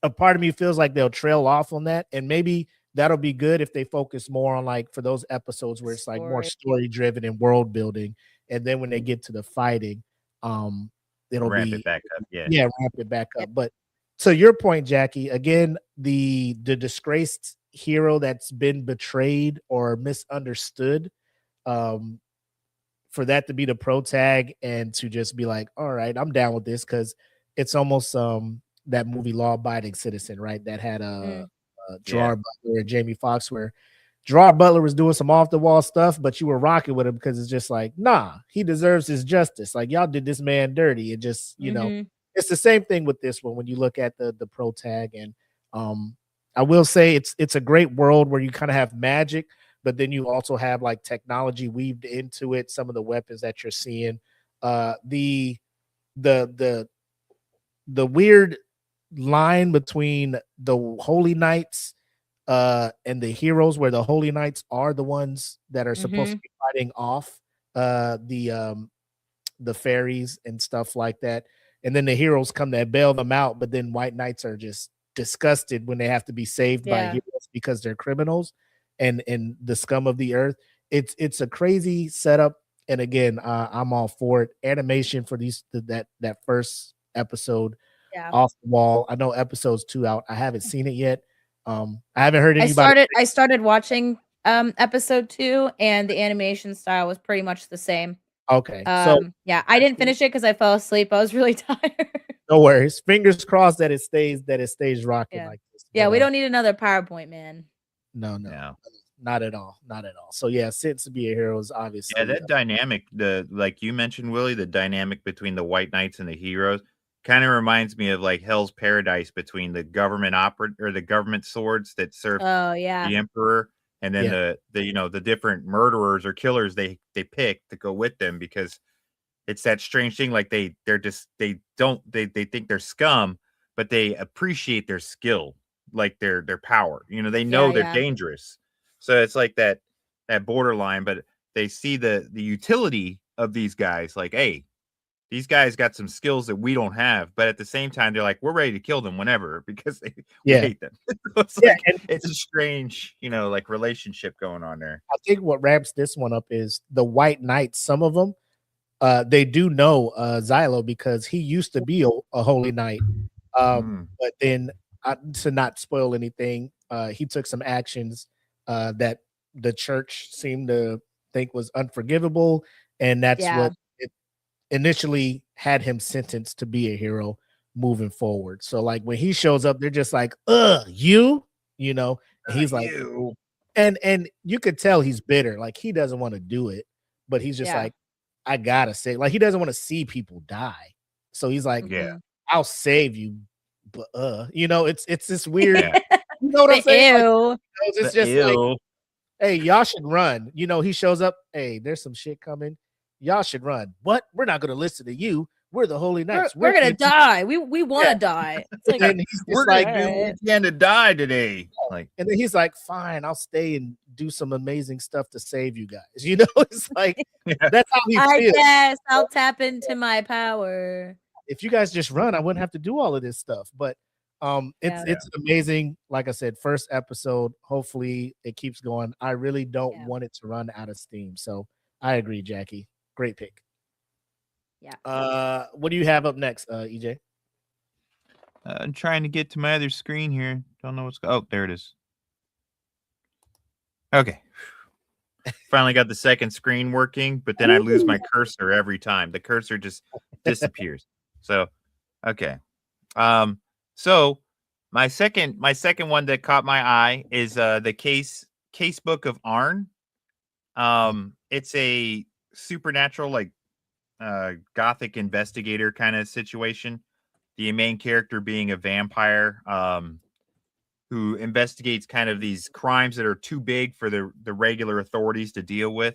a part of me feels like they'll trail off on that, and maybe that'll be good if they focus more on, like, for those episodes where it's like more story driven and world building, and then when they get to the fighting, it'll Ramp be it back up. Yeah. ramp it back up. But to your point, Jackie, again, the disgraced hero that's been betrayed or misunderstood, for that to be the pro tag, and to just be like, all right, I'm down with this, because it's almost that movie Law Abiding Citizen, right? That had Gerard Butler and Jamie Foxx, where Gerard Butler was doing some off the wall stuff, but you were rocking with him because it's just like, nah, he deserves his justice. Like, y'all did this man dirty. And just, it's the same thing with this one when you look at the pro tag. And I will say it's a great world where you kind of have magic, but then you also have like technology weaved into it. Some of the weapons that you're seeing, the weird line between the Holy Knights and the heroes, where the Holy Knights are the ones that are supposed to be fighting off the fairies and stuff like that, and then the heroes come to bail them out, but then White Knights are just disgusted when they have to be saved by heroes because they're criminals and the scum of the earth. It's a crazy setup, and again, I'm all for it. Animation for that first episode, off the wall. I know episode's 2 out. I haven't seen it yet. I haven't heard anybody. I started watching episode 2, and the animation style was pretty much the same. Okay. Yeah, I didn't finish it because I fell asleep. I was really tired. No worries. Fingers crossed that it stays rocking like this. Yeah, But, we don't need another PowerPoint, man. No, not at all. Not at all. So yeah, Sentence to Be a Hero is obviously. Yeah, that dynamic, like you mentioned, Willie, the dynamic between the White Knights and the heroes kind of reminds me of like Hell's Paradise between the government or the government swords that serve the emperor, and then the different murderers or killers they pick to go with them, because it's that strange thing, like they think they're scum, but they appreciate their skill, like their power. They know they're dangerous. So it's like that borderline, but they see the utility of these guys, like, hey, these guys got some skills that we don't have, but at the same time, they're like, we're ready to kill them whenever, because we hate them. It's a strange, like relationship going on there. I think what ramps this one up is the White Knights. Some of them, they do know Xylo, because he used to be a Holy Knight. But then, to not spoil anything, he took some actions that the church seemed to think was unforgivable, and that's what it initially had him sentenced to be a hero moving forward. So like when he shows up, they're just like, you know, and he's like, and you could tell he's bitter, like he doesn't want to do it, but he's just like, I gotta say, like he doesn't want to see people die. So he's like, I'll save you, but it's this weird, you know what I'm saying? Like, it's just like, hey, y'all should run. He shows up, hey, there's some shit coming. Y'all should run. What? We're not gonna listen to you. We're the Holy Knights. We're gonna die. We want to die. It's like, and we're like, going to die today. Like, and then he's like, fine, I'll stay and do some amazing stuff to save you guys. It's like that's how he feels. I guess I'll tap into my power. If you guys just run, I wouldn't have to do all of this stuff. But it's amazing. Like I said, first episode. Hopefully it keeps going. I really don't want it to run out of steam. So I agree, Jackie. Great pick. Yeah. What do you have up next, EJ? I'm trying to get to my other screen here. Don't know what's. Oh, there it is. Okay. finally got the second screen working, but then I lose my cursor every time. The cursor just disappears. So, okay. So my second one that caught my eye is the case book of Arn. It's a supernatural, like gothic investigator kind of situation. The main character being a vampire who investigates kind of these crimes that are too big for the regular authorities to deal with.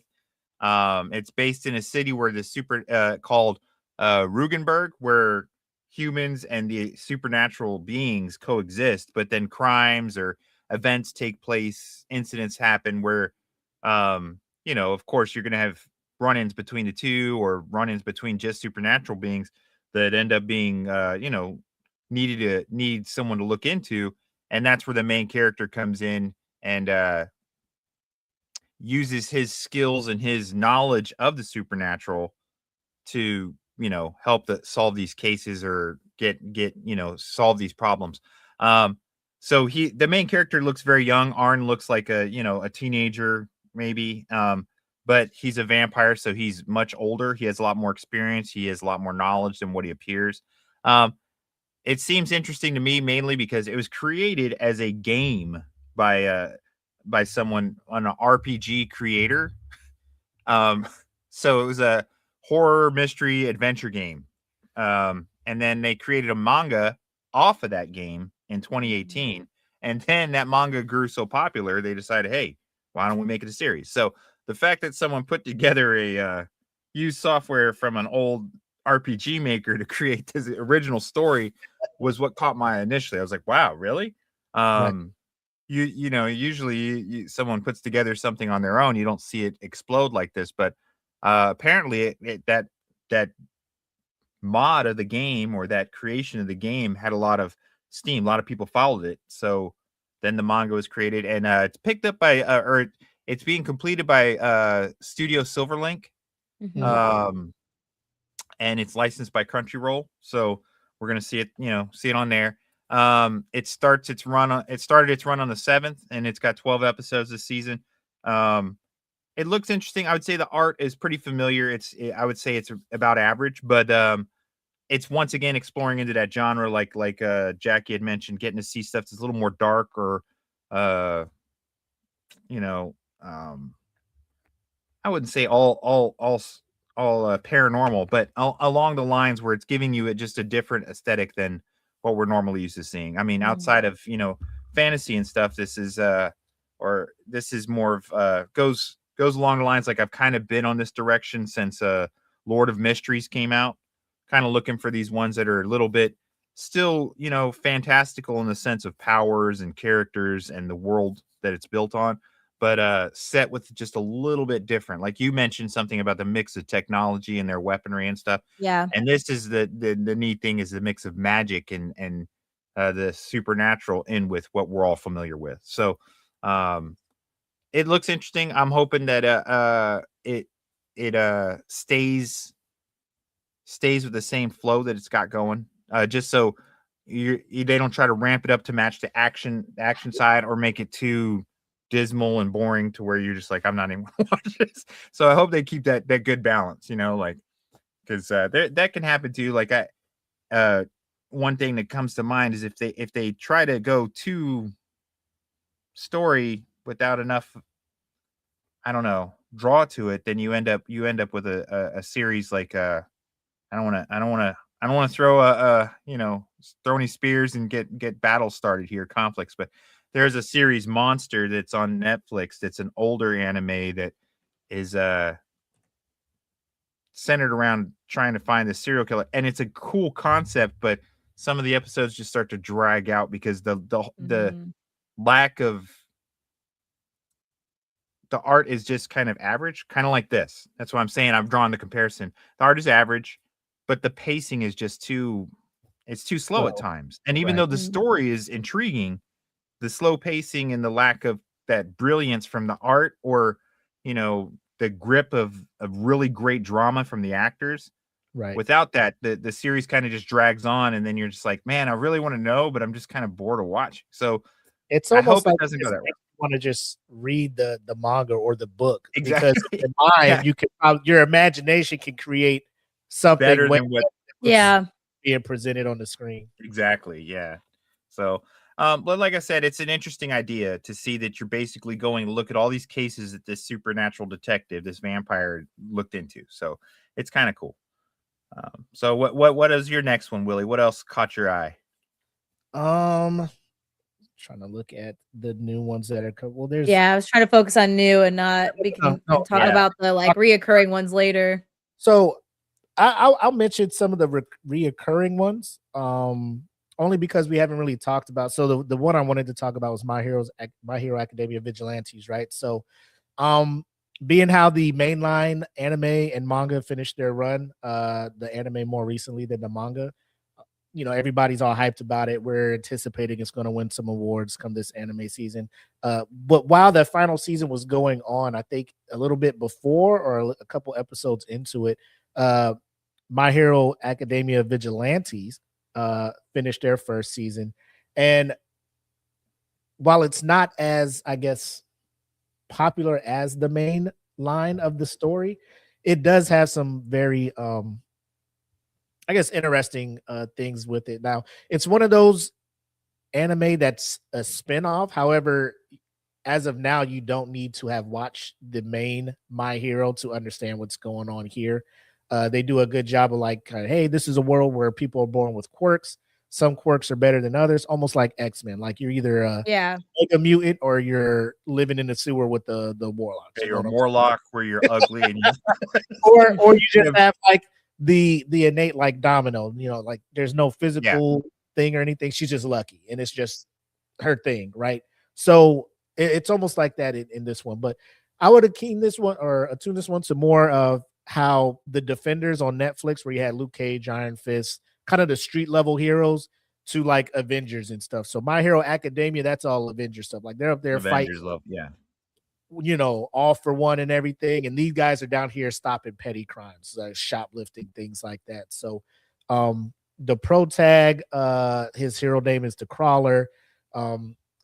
It's based in a city where the called Rugenberg, where humans and the supernatural beings coexist, but then crimes or events take place, incidents happen where, of course, you're going to have run-ins between the two or run-ins between just supernatural beings that end up being, need someone to look into. And that's where the main character comes in and uses his skills and his knowledge of the supernatural to help solve these cases or get solve these problems. So the main character looks very young. Arn looks like a teenager maybe, but he's a vampire, so he's much older. He has a lot more experience. He has a lot more knowledge than what he appears. It seems interesting to me mainly because it was created as a game by someone, an RPG creator. So it was a horror mystery adventure game. And then they created a manga off of that game in 2018. And then that manga grew so popular, they decided, hey, why don't we make it a series? So the fact that someone put together a used software from an old RPG maker to create this original story was what caught my eye initially. I was like, wow, really? Usually someone puts together something on their own, you don't see it explode like this, but apparently that mod of the game or that creation of the game had a lot of steam. A lot of people followed it. So then the manga was created, and it's picked up by or it's being completed by Studio Silverlink. Mhm. And it's licensed by Crunchyroll. So we're gonna see it on there. It started its run on the 7th, and it's got 12 episodes this season. It looks interesting. I would say the art is pretty familiar. I would say it's about average, but it's once again exploring into that genre, like Jackie had mentioned, getting to see stuff that's a little more dark or I wouldn't say all paranormal, but along the lines where it's giving you just a different aesthetic than what we're normally used to seeing. I mean, outside of fantasy and stuff, this is more of goes along the lines like I've kind of been on this direction since Lord of Mysteries came out, kind of looking for these ones that are a little bit still fantastical in the sense of powers and characters and the world that it's built on, but set with just a little bit different. Like you mentioned something about the mix of technology and their weaponry and stuff. Yeah. And this is the neat thing is the mix of magic and the supernatural in with what we're all familiar with. So it looks interesting. I'm hoping that it stays with the same flow that it's got going. Just so they don't try to ramp it up to match the action side or make it too dismal and boring to where you're just like, I'm not even gonna watch this. So I hope they keep that good balance, like, because that can happen too. Like one thing that comes to mind is if they try to go too story without enough, I don't know, draw to it, then you end up with a series like I don't want to throw throw any spears and get battles started here, conflicts, but there's a series Monster that's on Netflix. That's an older anime that is centered around trying to find the serial killer, and it's a cool concept, but some of the episodes just start to drag out because the lack of the art is just kind of average, kind of like this. That's what I'm saying. I've drawn the comparison. The art is average, but the pacing is just too slow at times. And even though the story is intriguing, the slow pacing and the lack of that brilliance from the art or, the grip of really great drama from the actors. Right. Without that, the series kind of just drags on, and then you're just like, man, I really want to know, but I'm just kind of bored of watching. So it's I almost hope like it doesn't go that way. want to just read the manga or the book Exactly. because in mind Yeah. you can your imagination can create something Better way than what Yeah. being presented on the screen. exactly. Yeah. So, but like I said, it's an interesting idea to see that you're basically going to look at all these cases that this supernatural detective, this vampire, looked into. So it's kind of cool. So what is your next one, Willie? What else caught your eye? Trying to look at the new ones that are well. There's Yeah, I was trying to focus on new and not we can no, talk yeah. about the like reoccurring ones later. So I'll mention some of the reoccurring ones. Only because we haven't really talked about. So the one I wanted to talk about was My Hero Academia Vigilantes, right? So, being how the mainline anime and manga finished their run, the anime more recently than the manga. Everybody's all hyped about it. We're anticipating it's going to win some awards come this anime season. But while the final season was going on, I think a little bit before or a couple episodes into it, My Hero Academia Vigilantes finished their first season. And while it's not as, I guess, popular as the main line of the story, it does have some very I guess interesting things with it. Now, it's one of those anime that's a spin-off. However, as of now, you don't need to have watched the main My Hero to understand what's going on here. They do a good job of like, hey, this is a world where people are born with quirks. Some quirks are better than others, almost like X-Men. Like you're either Yeah. like a mutant or you're living in the sewer with the warlocks. Yeah, You you're know a what I'm saying? Morlock where you're ugly and you or you just Yeah. have like the innate like Domino, like there's no physical thing or anything. She's just lucky and it's just her thing, right? So it's almost like that in this one. But I would have keyed this one or attuned this one to more of how the Defenders on Netflix, where you had Luke Cage, Iron Fist, kind of the street level heroes, to like Avengers and stuff. So My Hero Academia, that's all Avengers stuff. Like they're up there fighting, Avengers love. Yeah. all for one and everything. And these guys are down here stopping petty crimes, shoplifting, things like that. So the pro tag, his hero name is the Crawler.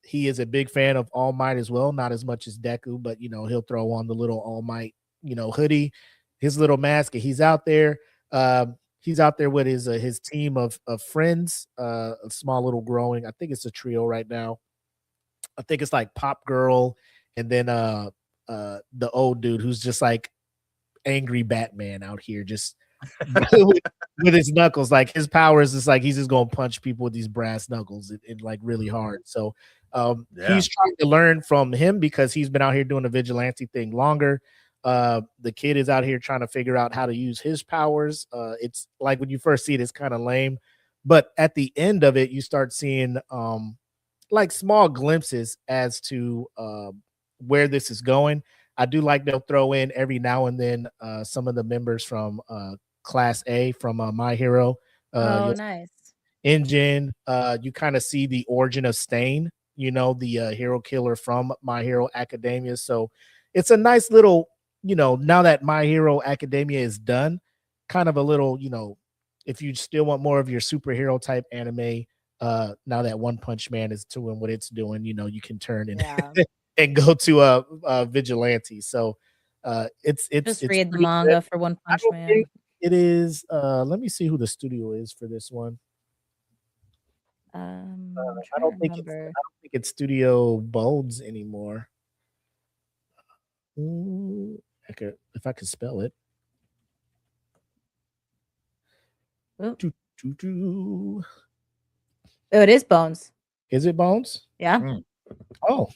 He is a big fan of All Might as well, not as much as Deku, but he'll throw on the little All Might, hoodie, his little mask, and he's out there. He's out there with his team of friends, a small little growing. I think it's a trio right now. I think it's like Pop Girl, and then the old dude who's just like angry Batman out here, just with his knuckles. Like his powers is like he's just gonna punch people with these brass knuckles and like really hard. So he's trying to learn from him because he's been out here doing the vigilante thing longer. The kid is out here trying to figure out how to use his powers. It's like when you first see it, it's kind of lame, but at the end of it, you start seeing like small glimpses as to where this is going. I do like they'll throw in every now and then some of the members from Class A from My Hero. Nice. Engine. You kind of see the origin of Stain, the hero killer from My Hero Academia. So it's a nice little, now that My Hero Academia is done, kind of a little, if you still want more of your superhero type anime, now that One Punch Man is doing what it's doing, you can turn and and go to a vigilante. So it's Just read the pretty manga good. for One I Punch don't Man. think it is. Let me see who the studio is for this one. I don't think it's Studio Bones anymore. If I could spell it. Oh, it is Bones. Is it Bones? Yeah. Oh,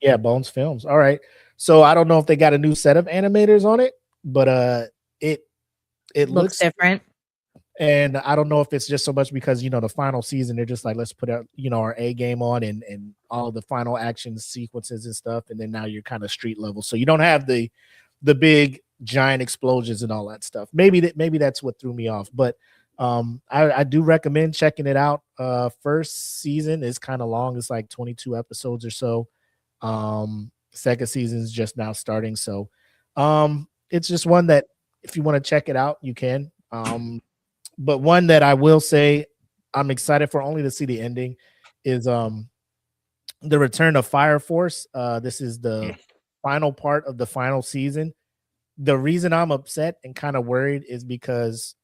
yeah, Bones Films. All right. So I don't know if they got a new set of animators on it, but it looks different. And I don't know if it's just so much because the final season they're just like, let's put out our A game on and all of the final action sequences and stuff, and then now you're kind of street level, so you don't have the big giant explosions and all that stuff. Maybe that's what threw me off, but I do recommend checking it out. First season is kind of long; it's like 22 episodes or so. Second season is just now starting, so it's just one that if you want to check it out, you can. But one that I will say I'm excited for only to see the ending is the return of Fire Force. This is the Yeah. final part of the final season. The reason I'm upset and kind of worried is because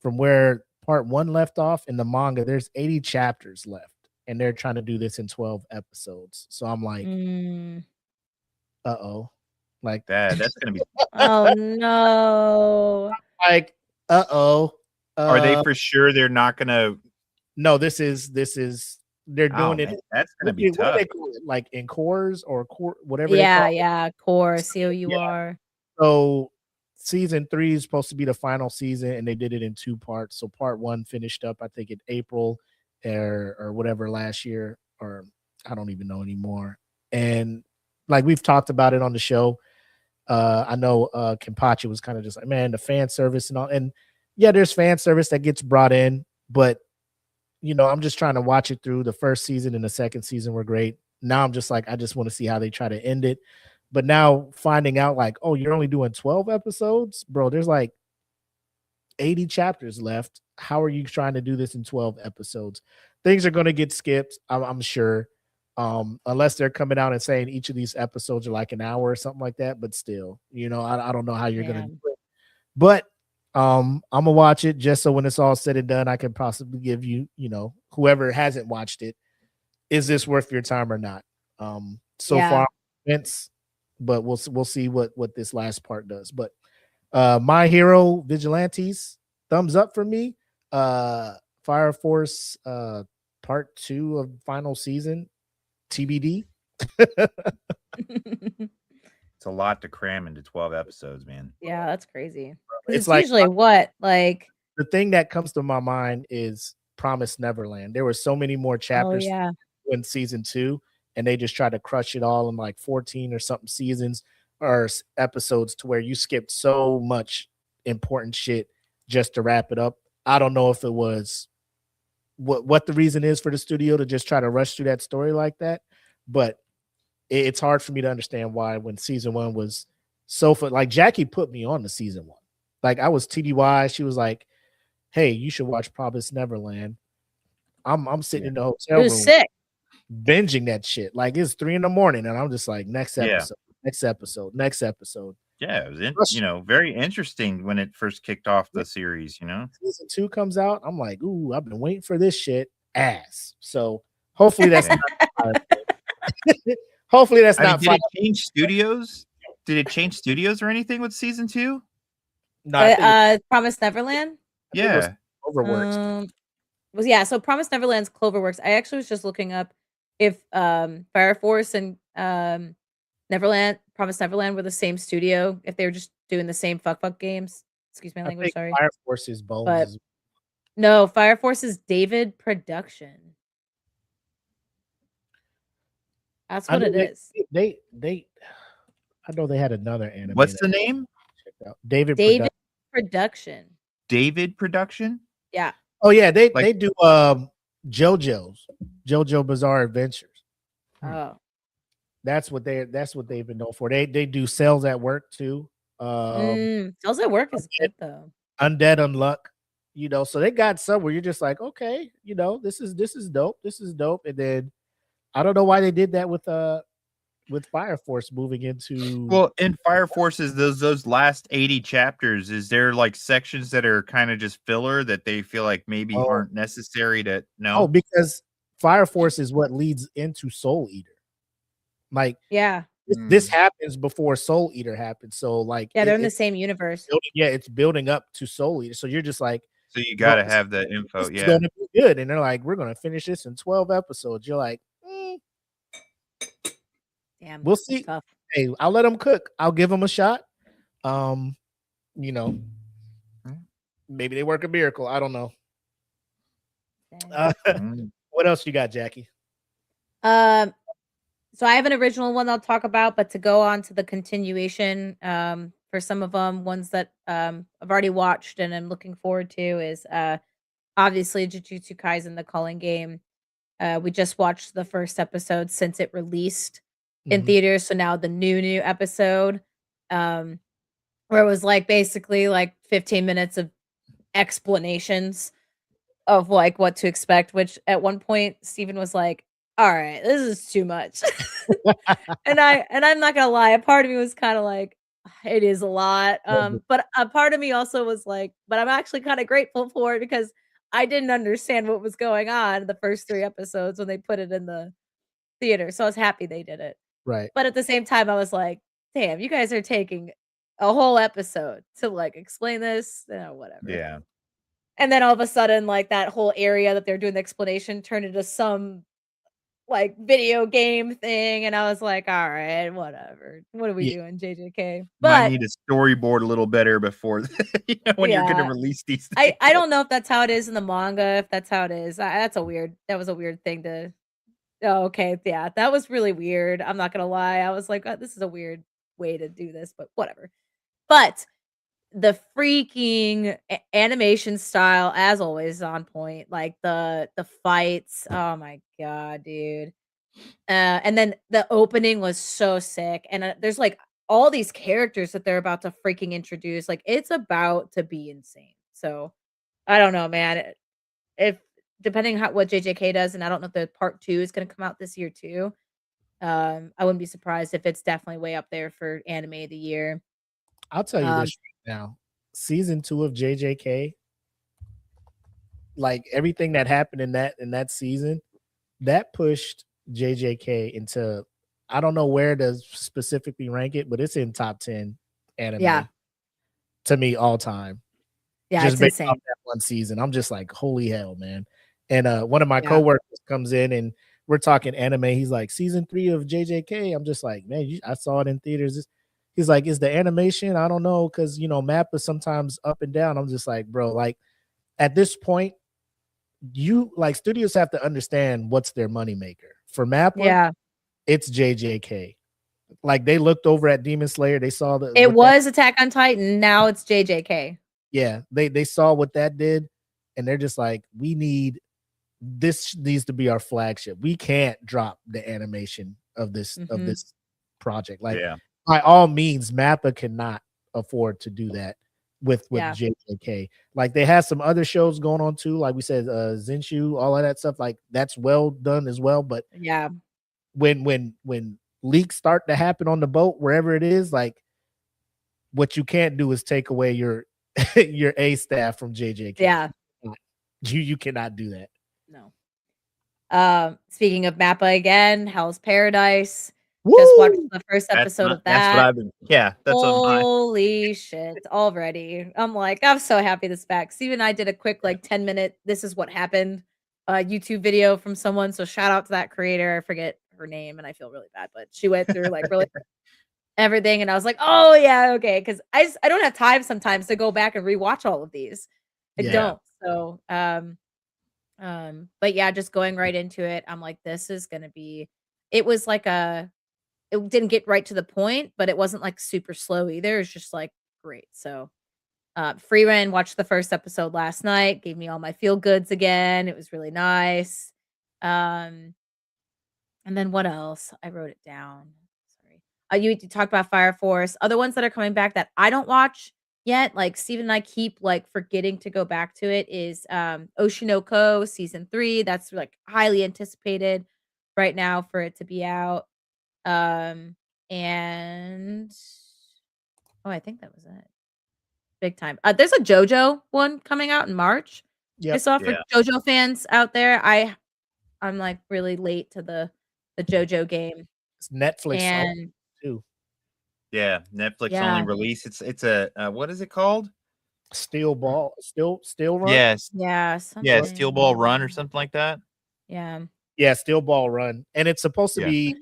from where part 1 left off in the manga, there's 80 chapters left, and they're trying to do this in 12 episodes. So I'm like, Mm. uh-oh. Like That's gonna be. Oh no. like uh-oh. Are they for sure they're not gonna? No, this is they're Oh, doing it. man, that's gonna be What do tough. they call it? Like in cores or core, whatever they Yeah, call it. yeah. Core, COUR. So season 3 is supposed to be the final season, and they did it in 2 parts. So part 1 finished up, I think, in April or whatever last year, or I don't even know anymore. And like we've talked about it on the show. I know Kenpachi was kind of just like, man, the fan service and all. And yeah, there's fan service that gets brought in, but you know, I'm just trying to watch it through. The first season and the second season were great. Now I'm just like, I just want to see how they try to end it. But now finding out like, oh, you're only doing 12 episodes, bro. There's like 80 chapters left. How are you trying to do this in 12 episodes? Things are going to get skipped, I'm sure. Unless they're coming out and saying each of these episodes are like an hour or something like that. But still, you know, I don't know how you're going to do it. But I'm gonna watch it just so when it's all said and done, I can possibly give you, you know, whoever hasn't watched it, is this worth your time or not? So far, Vince, but we'll see what this last part does. But My Hero Vigilantes, thumbs up for me. Fire Force part 2 of final season, TBD. It's a lot to cram into 12 episodes, man. Yeah, that's crazy. It's It's like usually what? Like, the thing that comes to my mind is Promised Neverland. There were so many more oh chapters yeah. in season 2, and they just tried to crush it all in like 14 or something seasons or episodes to where you skipped so much important shit just to wrap it up. I don't know if it was what the reason is for the studio to just try to rush through that story like that, but it's hard for me to understand why when season 1 was so like Jackie put me on to season 1. Like I was TDY. She was like, hey, you should watch Promised Neverland. I'm sitting in the It hotel was room sick. binging that shit. Like it's 3 a.m, and I'm just like, next Yeah. episode, next episode, next episode. Yeah, it was very interesting when it first kicked off the series, you know. Season 2 comes out. I'm like, ooh, I've been waiting for this shit ass. So hopefully that's not hopefully that's I mean, not did it change studios? Did it change studios or anything with season 2? no, I think Promised Neverland. it was Yeah. Overworks. So Promised Neverland's Cloverworks. I actually was just looking up if Fire Force and Promised Neverland were the same studio, if they were just doing the same fuck games. Excuse my I language, think sorry. Fire Force's Bones But- is No, Fire Force is David Production. That's I what know it is. They I know they had another anime. What's that the name? I checked out. David Production. David Production? Yeah. Oh yeah, they Like- do JoJo Bizarre Adventures. Oh. That's what they've been known for. They do Sales at Work too. Sales at Work is good though. Undead Unluck, you know, so they got some where you're just like, okay, you know, this is dope. This is dope. And then I don't know why they did that with Fire Force moving into Well, in Fire Forces, those last 80 chapters, is there like sections that are kind of just filler that they feel like maybe Oh. aren't necessary to know? because Fire Force is what leads into Soul Eater. Like Yeah. this happens before Soul Eater happens. So like Yeah, they're in the it's same universe. it's building up to Soul Eater. So you're just like, So you got to Well, have the info. this is Yeah. gonna be good. And they're like, we're gonna finish this in 12 episodes. You're like, Damn. we'll that's see. tough. Hey, I'll let them cook. I'll give them a shot. You know, maybe they work a miracle. I don't know. Dang. Mm. What else you got, Jackie? So I have an original one I'll talk about, but to go on to the continuation, for some of them, ones that I've already watched and I'm looking forward to is obviously Jujutsu Kaisen: The Calling Game. We just watched the first episode since it released in Mhm. theaters, so now the new episode, where it was like basically like 15 minutes of explanations of like what to expect. Which at one point Steven was like, all right, this is too much. and I'm not gonna lie, a part of me was kind of like, it is a lot. But a part of me also was like, but I'm actually kind of grateful for it because I didn't understand what was going on the first 3 episodes when they put it in the theater. So I was happy they did it. Right. But at the same time, I was like, damn, you guys are taking a whole episode to like explain this. Whatever. Yeah. And then all of a sudden, like that whole area that they're doing the explanation turned into some like video game thing. And I was like, all right, whatever. What are we Yeah. doing, JJK? Might But need a storyboard a little better before when you're going to yeah, release these things. I don't know if that's how it is in the manga. If that's how it is, that was a weird thing to. Oh, okay, yeah, that was really weird. I'm not gonna lie. I was like, this is a weird way to do this, but whatever. But the freaking animation style, as always, is on point. Like the fights. Oh my god, dude. And then the opening was so sick. And there's like all these characters that they're about to freaking introduce. Like it's about to be insane. So I don't know, man. If depending how what JJK does, and I don't know if the part 2 is gonna come out this year too. I wouldn't be surprised if it's definitely way up there for anime of the year. I'll tell you Um, this right now. Season 2 of JJK, like everything that happened in that season, that pushed JJK into, I don't know where to specifically rank it, but it's in top 10 anime. Yeah. To me all time. Yeah, Just it's based insane. off that one season. I'm just like, holy hell, man. And one of my Yeah. coworkers comes in and we're talking anime. He's like, season 3 of JJK. I'm just like, man, I saw it in theaters. He's like, is the animation? I don't know, because map is sometimes up and down. I'm just like, bro, like at this point, you like studios have to understand what's their moneymaker. For Mappa, Yeah. it's JJK. Like they looked over at Demon Slayer, they saw It was Attack on Titan, now it's JJK. Yeah, they saw what that did, and they're just like, we need this needs to be our flagship. We can't drop the animation of this project. Like by all means, Mappa cannot afford to do that with JJK. Like they have some other shows going on too, like we said, Zenshu, all of that stuff. Like that's well done as well. But yeah, when leaks start to happen on the boat, wherever it is, like what you can't do is take away your your A staff from JJK. Yeah, you cannot do that. No. Speaking of Mappa again, Hell's Paradise. Woo! Just watched the first episode of that. That's what I've been. Yeah, that's holy shit already. I'm like, I'm so happy this back. Steve and I did a quick like 10-minute this is what happened YouTube video from someone. So shout out to that creator. I forget her name and I feel really bad, but she went through like really everything and I was like, oh yeah, okay. Cause I don't have time sometimes to go back and rewatch all of these. I don't. So but yeah, just going right into it, I'm like, this is gonna be it was like it didn't get right to the point, but it wasn't like super slow either. It's just like great. So Freeran watched the first episode last night, gave me all my feel goods again. It was really nice. And then what else? I wrote it down. Sorry. You talked about Fire Force. Other ones that are coming back that I don't watch yet, like Steven and I keep like forgetting to go back to it, is Oshinoko season 3. That's like highly anticipated right now for it to be out. And I think that was it. Big time. There's a JoJo one coming out in March. I saw for JoJo fans out there. I'm like really late to the JoJo game. It's Netflix and too. Yeah, Netflix only release. It's a what is it called? Steel Ball Run? Yes. Yeah, Steel Ball Run or something like that. Yeah. Yeah, Steel Ball Run. And it's supposed to be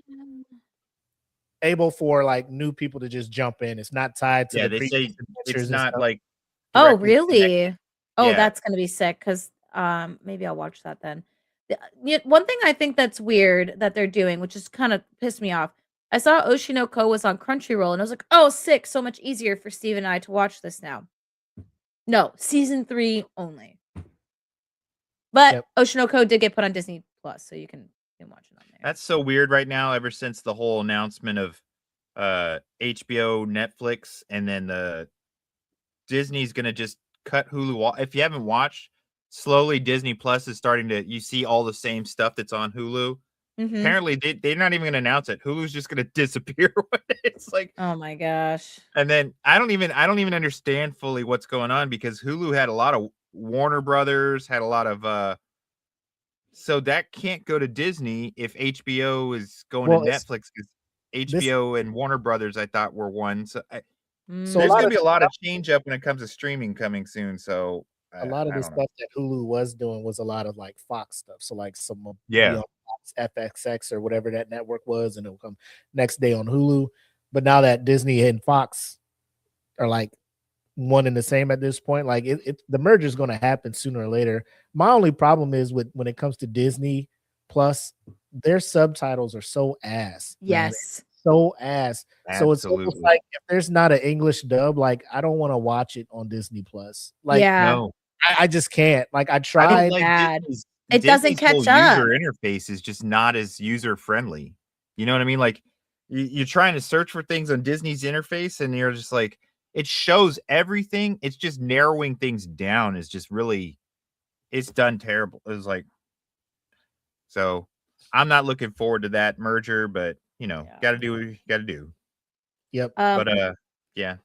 able for like new people to just jump in. It's not tied to they say it's not like oh really? Oh, that's gonna be sick because maybe I'll watch that then. One thing I think that's weird that they're doing, which is kind of pissed me off. I saw Oshinoko was on Crunchyroll and I was like, oh, sick, so much easier for Steve and I to watch this now. No, season 3 only. But Oshinoko did get put on Disney Plus, so you can watch it on there. That's so weird right now, ever since the whole announcement of HBO, Netflix, and then the Disney's gonna just cut Hulu. If you haven't watched, slowly Disney Plus is starting to, you see all the same stuff that's on Hulu. Mhm. Apparently, they're not even gonna announce it. Hulu's just gonna disappear. It's like, Oh my gosh. and then I don't even understand fully what's going on because Hulu had a lot of Warner Brothers, had a lot of so that can't go to Disney if HBO is going to Well, it's Netflix because this. HBO and Warner Brothers I thought were one. So So a there's lot gonna of be a lot of change up when it comes to streaming coming soon. So a lot of I the don't know. stuff that Hulu was doing was a lot of like Fox stuff. So like some will be Yeah. on Fox FXX or whatever that network was, and it'll come next day on Hulu. But now that Disney and Fox are like one and the same at this point, like the merger is going to happen sooner or later. My only problem is with when it comes to Disney Plus, their subtitles are so ass, man. Yes. So ass. So it's almost Absolutely. like if there's not an English dub, like I don't want to watch it on Disney Plus. Like Yeah. No. I just can't. Like I I don't tried. like bad. Disney's It doesn't Disney's whole catch up. user interface is just not as user friendly. You know what I mean? Like you're trying to search for things on Disney's interface, and you're just like, it shows everything. It's just narrowing things down is just really, it's done terrible. It's like, so I'm not looking forward to that merger, but Yeah. gotta do what you gotta do. Yep. But yeah.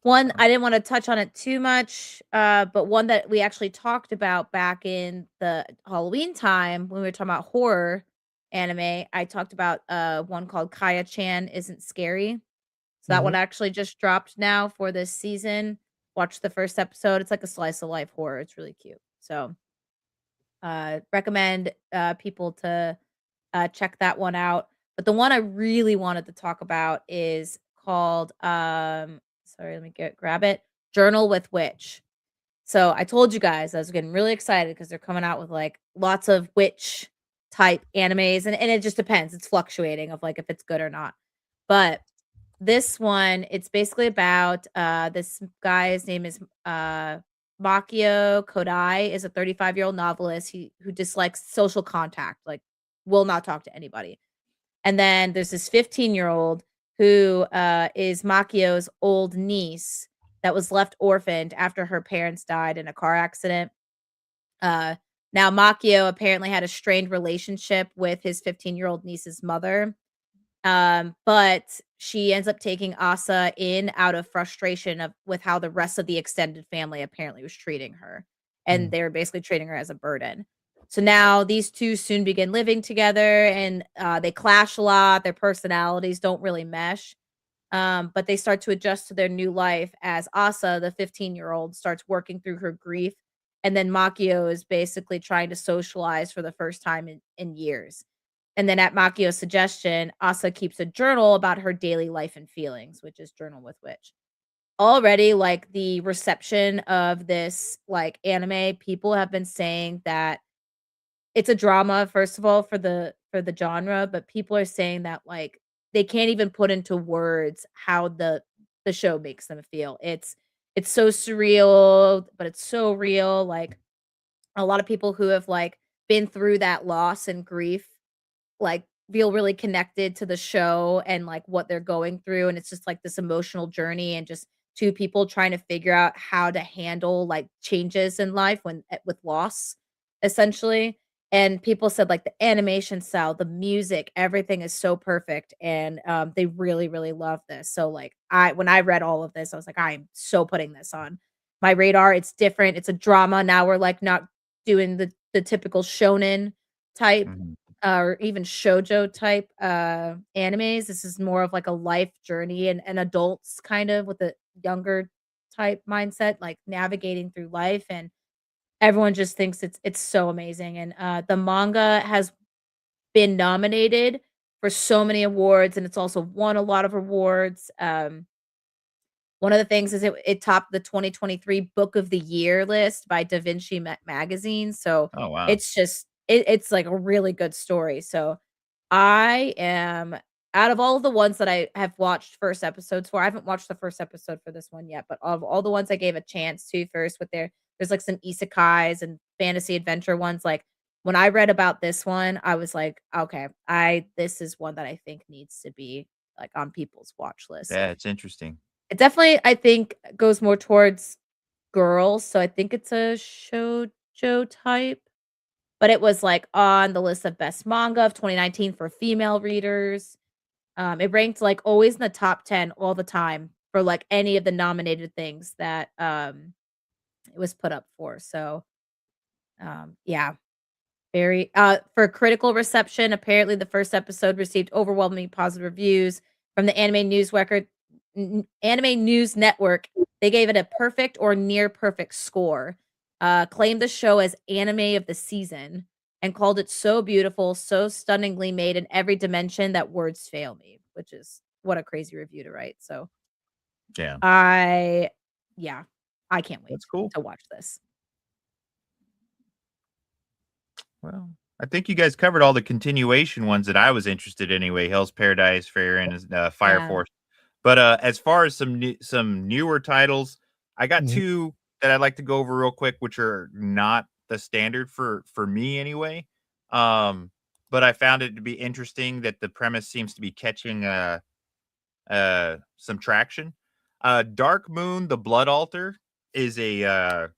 One, I didn't want to touch on it too much, but one that we actually talked about back in the Halloween time when we were talking about horror anime, I talked about one called Kaya-chan Isn't Scary. So that one actually just dropped now for this season. Watch the first episode. It's like a slice of life horror. It's really cute. So recommend people to check that one out. But the one I really wanted to talk about is called sorry, let me grab it. Journal with Witch. So I told you guys I was getting really excited because they're coming out with like lots of witch type animes, and it just depends. It's fluctuating of like if it's good or not. But this one, it's basically about this guy's name is Makio Kodai, is a 35-year-old novelist who dislikes social contact, like will not talk to anybody. And then there's this 15-year-old who is Makio's old niece that was left orphaned after her parents died in a car accident. Now Makio apparently had a strained relationship with his 15-year-old niece's mother. But she ends up taking Asa in out of frustration with how the rest of the extended family apparently was treating her. And they were basically treating her as a burden. So now these two soon begin living together, and they clash a lot. Their personalities don't really mesh. But they start to adjust to their new life as Asa, the 15-year-old, starts working through her grief. And then Makio is basically trying to socialize for the first time in years. And then at Makio's suggestion, Asa keeps a journal about her daily life and feelings, which is Journal with Witch. Already, like the reception of this like anime, people have been saying that it's a drama, first of all, for the genre, but people are saying that like they can't even put into words how the show makes them feel. It's so surreal, but it's so real. Like a lot of people who have like been through that loss and grief like feel really connected to the show and like what they're going through, and it's just like this emotional journey and just two people trying to figure out how to handle like changes in life with loss essentially. And people said like the animation style, the music, everything is so perfect, and they really really love this. So like when I read all of this, I was like, I'm so putting this on my radar. It's different, it's a drama. Now we're like not doing the typical shonen type Mhm. or even shoujo type animes. This is more of like a life journey and adults kind of with a younger type mindset, like navigating through life. And everyone just thinks it's so amazing. And the manga has been nominated for so many awards, and it's also won a lot of awards. One of the things is it topped the 2023 Book of the Year list by Da Vinci Magazine. So Oh wow. it's just it's like a really good story. So I am out of all of the ones that I have watched first episodes for. I haven't watched the first episode for this one yet, but of all the ones I gave a chance to first with there's like some isekais and fantasy adventure ones. Like when I read about this one, I was like, okay, this is one that I think needs to be like on people's watch list. Yeah, it's interesting. It definitely, I think, goes more towards girls, so I think it's a shoujo type. but it was like on the list of best manga of 2019 for female readers. It ranked like always in the top 10 all the time for like any of the nominated things that it was put up for. So yeah, very for critical reception, apparently the first episode received overwhelmingly positive reviews from the Anime News Network. They gave it a perfect or near perfect score. Claimed the show as anime of the season and called it so beautiful, so stunningly made in every dimension that words fail me, which is what a crazy review to write. So Yeah, I can't wait that's cool. to watch this. Well, I think you guys covered all the continuation ones that I was interested in anyway. Hell's Paradise, Fair, and Fire Yeah. Force. But as far as some newer titles, I got Mhm. two that I'd like to go over real quick, which are not the standard for me anyway. But I found it to be interesting that the premise seems to be catching some traction. Dark Moon, the Blood Altar is Ooh.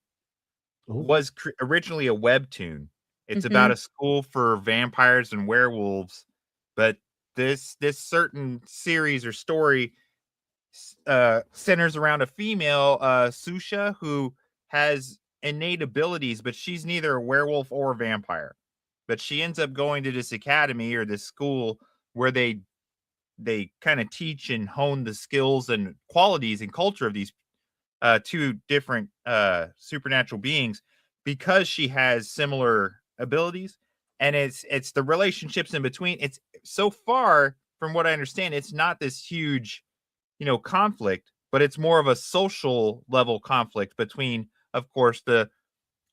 was originally a webtoon. It's about Mhm. a school for vampires and werewolves, but this certain series or story centers around a female, Susha, who has innate abilities, but she's neither a werewolf or a vampire. But she ends up going to this academy or this school where they kind of teach and hone the skills and qualities and culture of these two different supernatural beings because she has similar abilities, and it's the relationships in between. It's so far from what I understand, it's not this huge, conflict, but it's more of a social level conflict between, of course, the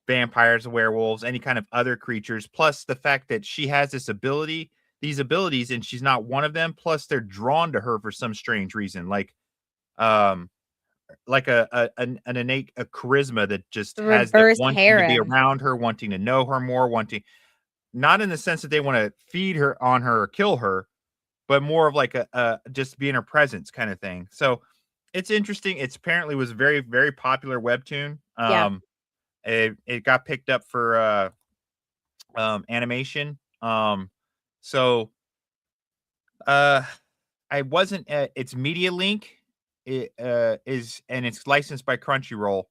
vampires, the werewolves, any kind of other creatures, plus the fact that she has these abilities, and she's not one of them. Plus, they're drawn to her for some strange reason, um, like an innate charisma that just The has them reverse wanting to be harem. around her, wanting to know her more, wanting not in the sense that they want to feed her on her or kill her, but more of like a just be in her presence kind of thing. So it's interesting. It's apparently was very, very popular webtoon. Yeah. It got picked up for animation. So I wasn't it's Media Link. It is, and it's licensed by Crunchyroll.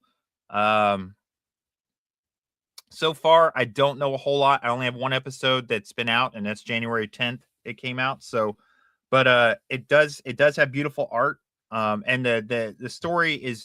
Um so far I don't know a whole lot. I only have one episode that's been out, and that's January 10th it came out. So but it does have beautiful art. And the story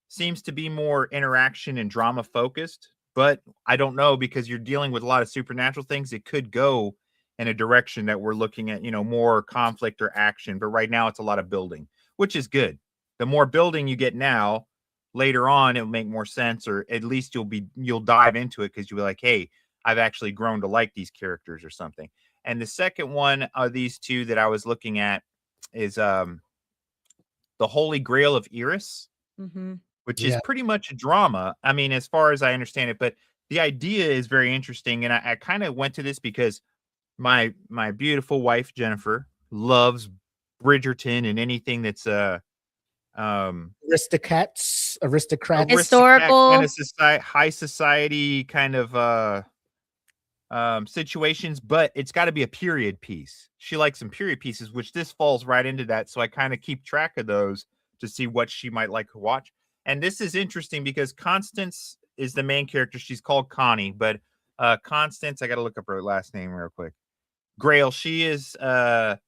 seems to be more interaction and drama focused, but I don't know, because you're dealing with a lot of supernatural things. It could go in a direction that we're looking at, more conflict or action. But right now it's a lot of building, which is good. The more building you get now, later on it'll make more sense, or at least you'll dive into it because you'll be like, hey, I've actually grown to like these characters or something. And the second one of these two that I was looking at is The Holy Grail of Eris, Mm-hmm. which is Yeah. pretty much a drama. I mean, as far as I understand it, but the idea is very interesting. And I kind of went to this because my beautiful wife Jennifer loves Bridgerton and anything that's Aristocrats, aristocrats. Historical. kind of high society kind of situations, but it's got to be a period piece. She likes some period pieces, which this falls right into that. So I kind of keep track of those to see what she might like to watch. And this is interesting because Constance is the main character. She's called Connie, but Constance, I got to look up her last name real quick. Grail, she is the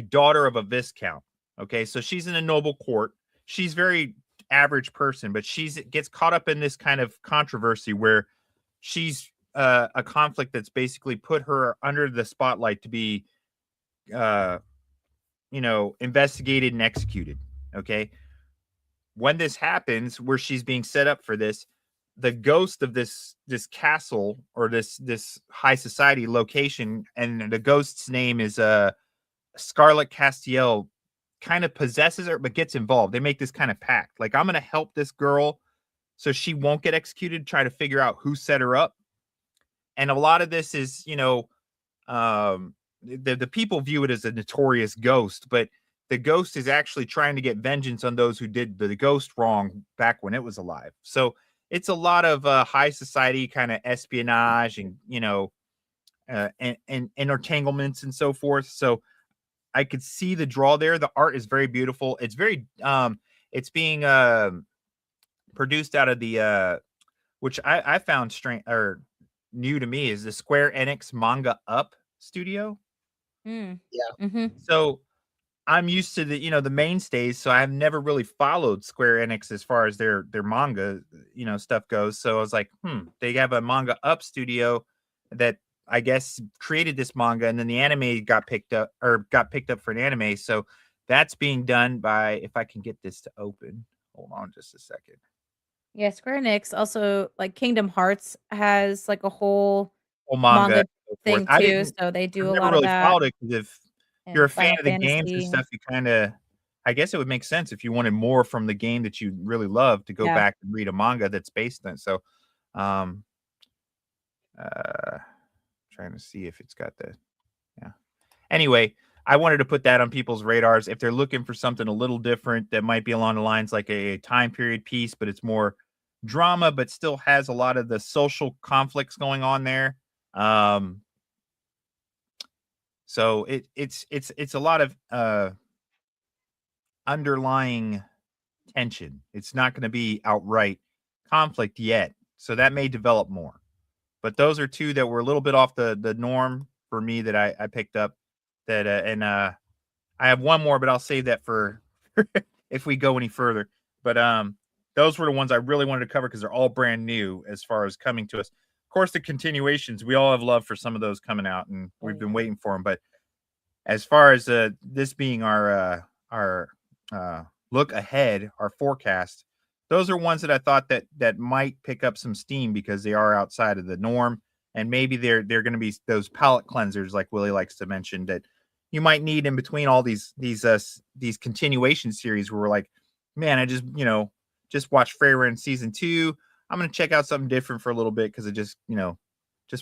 daughter of a viscount. Okay, so she's in a noble court. She's very average person, but gets caught up in this kind of controversy where she's a conflict that's basically put her under the spotlight to be investigated and executed. Okay, when this happens, where she's being set up for this, the ghost of this castle or this high society location, and the ghost's name is Scarlet Castiel, kind of possesses her but gets involved. They make this kind of pact, like, I'm going to help this girl so she won't get executed, try to figure out who set her up. And a lot of this is, the people view it as a notorious ghost, but the ghost is actually trying to get vengeance on those who did the ghost wrong back when it was alive. So it's a lot of high society kind of espionage and and entanglements and so forth. So I could see the draw there. The art is very beautiful. It's very it's being produced out of the which I found strange or new to me, is the Square Enix Manga Up studio. Mm. Yeah. Mm-hmm. So I'm used to the mainstays, so I've never really followed Square Enix as far as their manga, stuff goes. So I was like, they have a Manga Up studio that I guess created this manga, and then the anime got picked up for an anime. So that's being done by, if I can get this to open. Hold on just a second. Yeah, Square Enix also, like, Kingdom Hearts has like a whole Whole manga, manga and so forth. thing too, so they I've do a never lot of really that. followed it, because if you're a And fan Final of the games and Fantasy. stuff, you kind of, I guess it would make sense if you wanted more from the game that you really love to go Yeah. back and read a manga that's based on it. So, trying to see if it's got the, yeah. Anyway, I wanted to put that on people's radars if they're looking for something a little different that might be along the lines like a time period piece, but it's more drama, but still has a lot of the social conflicts going on there. So it's a lot of underlying tension. It's not going to be outright conflict yet, so that may develop more. But those are two that were a little bit off the norm for me that I picked up. That I have one more, but I'll save that for if we go any further. But those were the ones I really wanted to cover because they're all brand new as far as coming to us. Of course, the continuations, we all have love for some of those coming out, and we've been waiting for them. But as far as this being our look ahead, our forecast, those are ones that I thought that might pick up some steam because they are outside of the norm, and maybe they're going to be those palate cleansers, like Willie likes to mention, that you might need in between all these continuation series where we're like, man, I just watched Freyrin season 2. I'm going to check out something different for a little bit because I just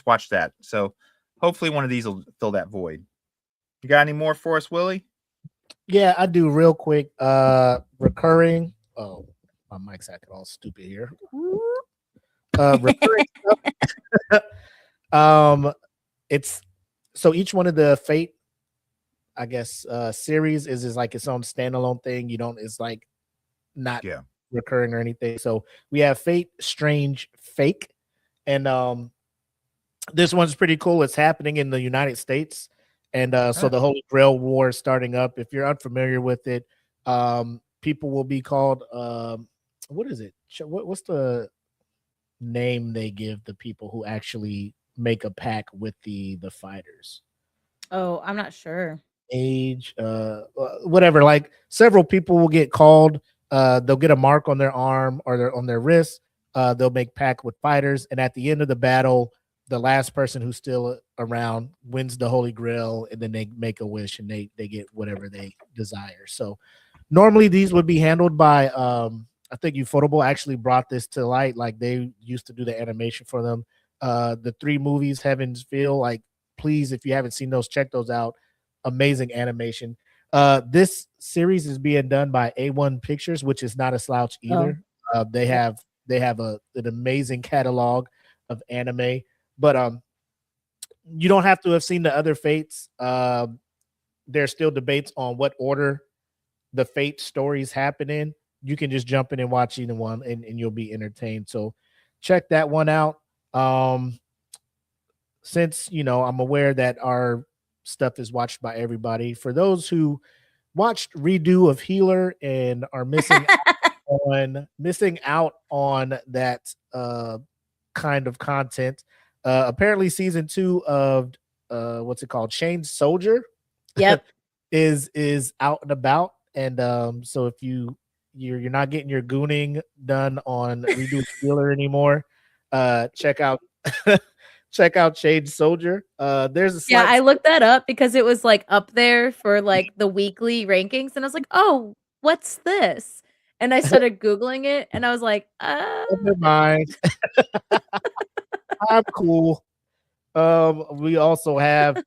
watched that. So hopefully one of these will fill that void. You got any more for us, Willie? Yeah, I do real quick. Recurring. Oh, my mic's acting all stupid here. Recurring stuff. It's so each one of the Fate, I guess, series is like its own standalone thing. It's like not recurring or anything. So we have Fate, Strange, Fake, and this one's pretty cool. It's happening in the United States. And so the Holy Grail War is starting up. If you're unfamiliar with it, people will be called, what is it? What's the name they give the people who actually make a pack with the fighters? Oh, I'm not sure. Age, whatever. Like several people will get called. They'll get a mark on their arm or on their wrist. They'll make pack with fighters. And at the end of the battle, the last person who's still around wins the Holy Grail, and then they make a wish and they get whatever they desire. So normally these would be handled by I think Ufotable actually brought this to light. Like they used to do the animation for them. The 3 movies, Heaven's Feel, like please, if you haven't seen those, check those out. Amazing animation. This series is being done by A1 Pictures, which is not a slouch either. They have an amazing catalog of anime. But you don't have to have seen the other Fates. There's still debates on what order the Fate stories happen in. You can just jump in and watch either one, and you'll be entertained. So check that one out. Since I'm aware that our stuff is watched by everybody, for those who watched Redo of Healer and are missing out on that kind of content. Apparently season 2 of what's it called, Chained Soldier, is out and about, and so if you're not getting your gooning done on Redo Healer anymore, check out Chained Soldier. There's a I looked that up because it was like up there for like the weekly rankings, and I was like, oh, what's this? And I started Googling it, and I was like, never mind. I'm cool. We also have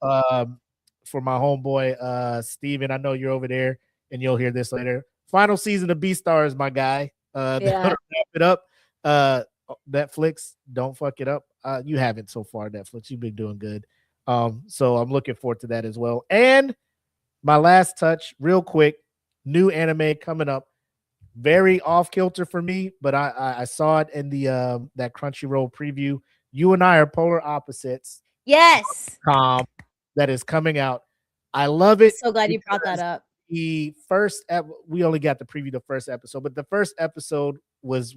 for my homeboy Steven, I know you're over there and you'll hear this later. Final season of Beastars, my guy. To wrap it up. Netflix, don't fuck it up. You haven't so far, Netflix. You've been doing good. So I'm looking forward to that as well. And my last touch, real quick, new anime coming up. Very off kilter for me, but I saw it in the that Crunchyroll preview. You and I are polar opposites. Yes. That is coming out. I love it. So glad you brought that up. The we only got the preview the first episode, but the first episode was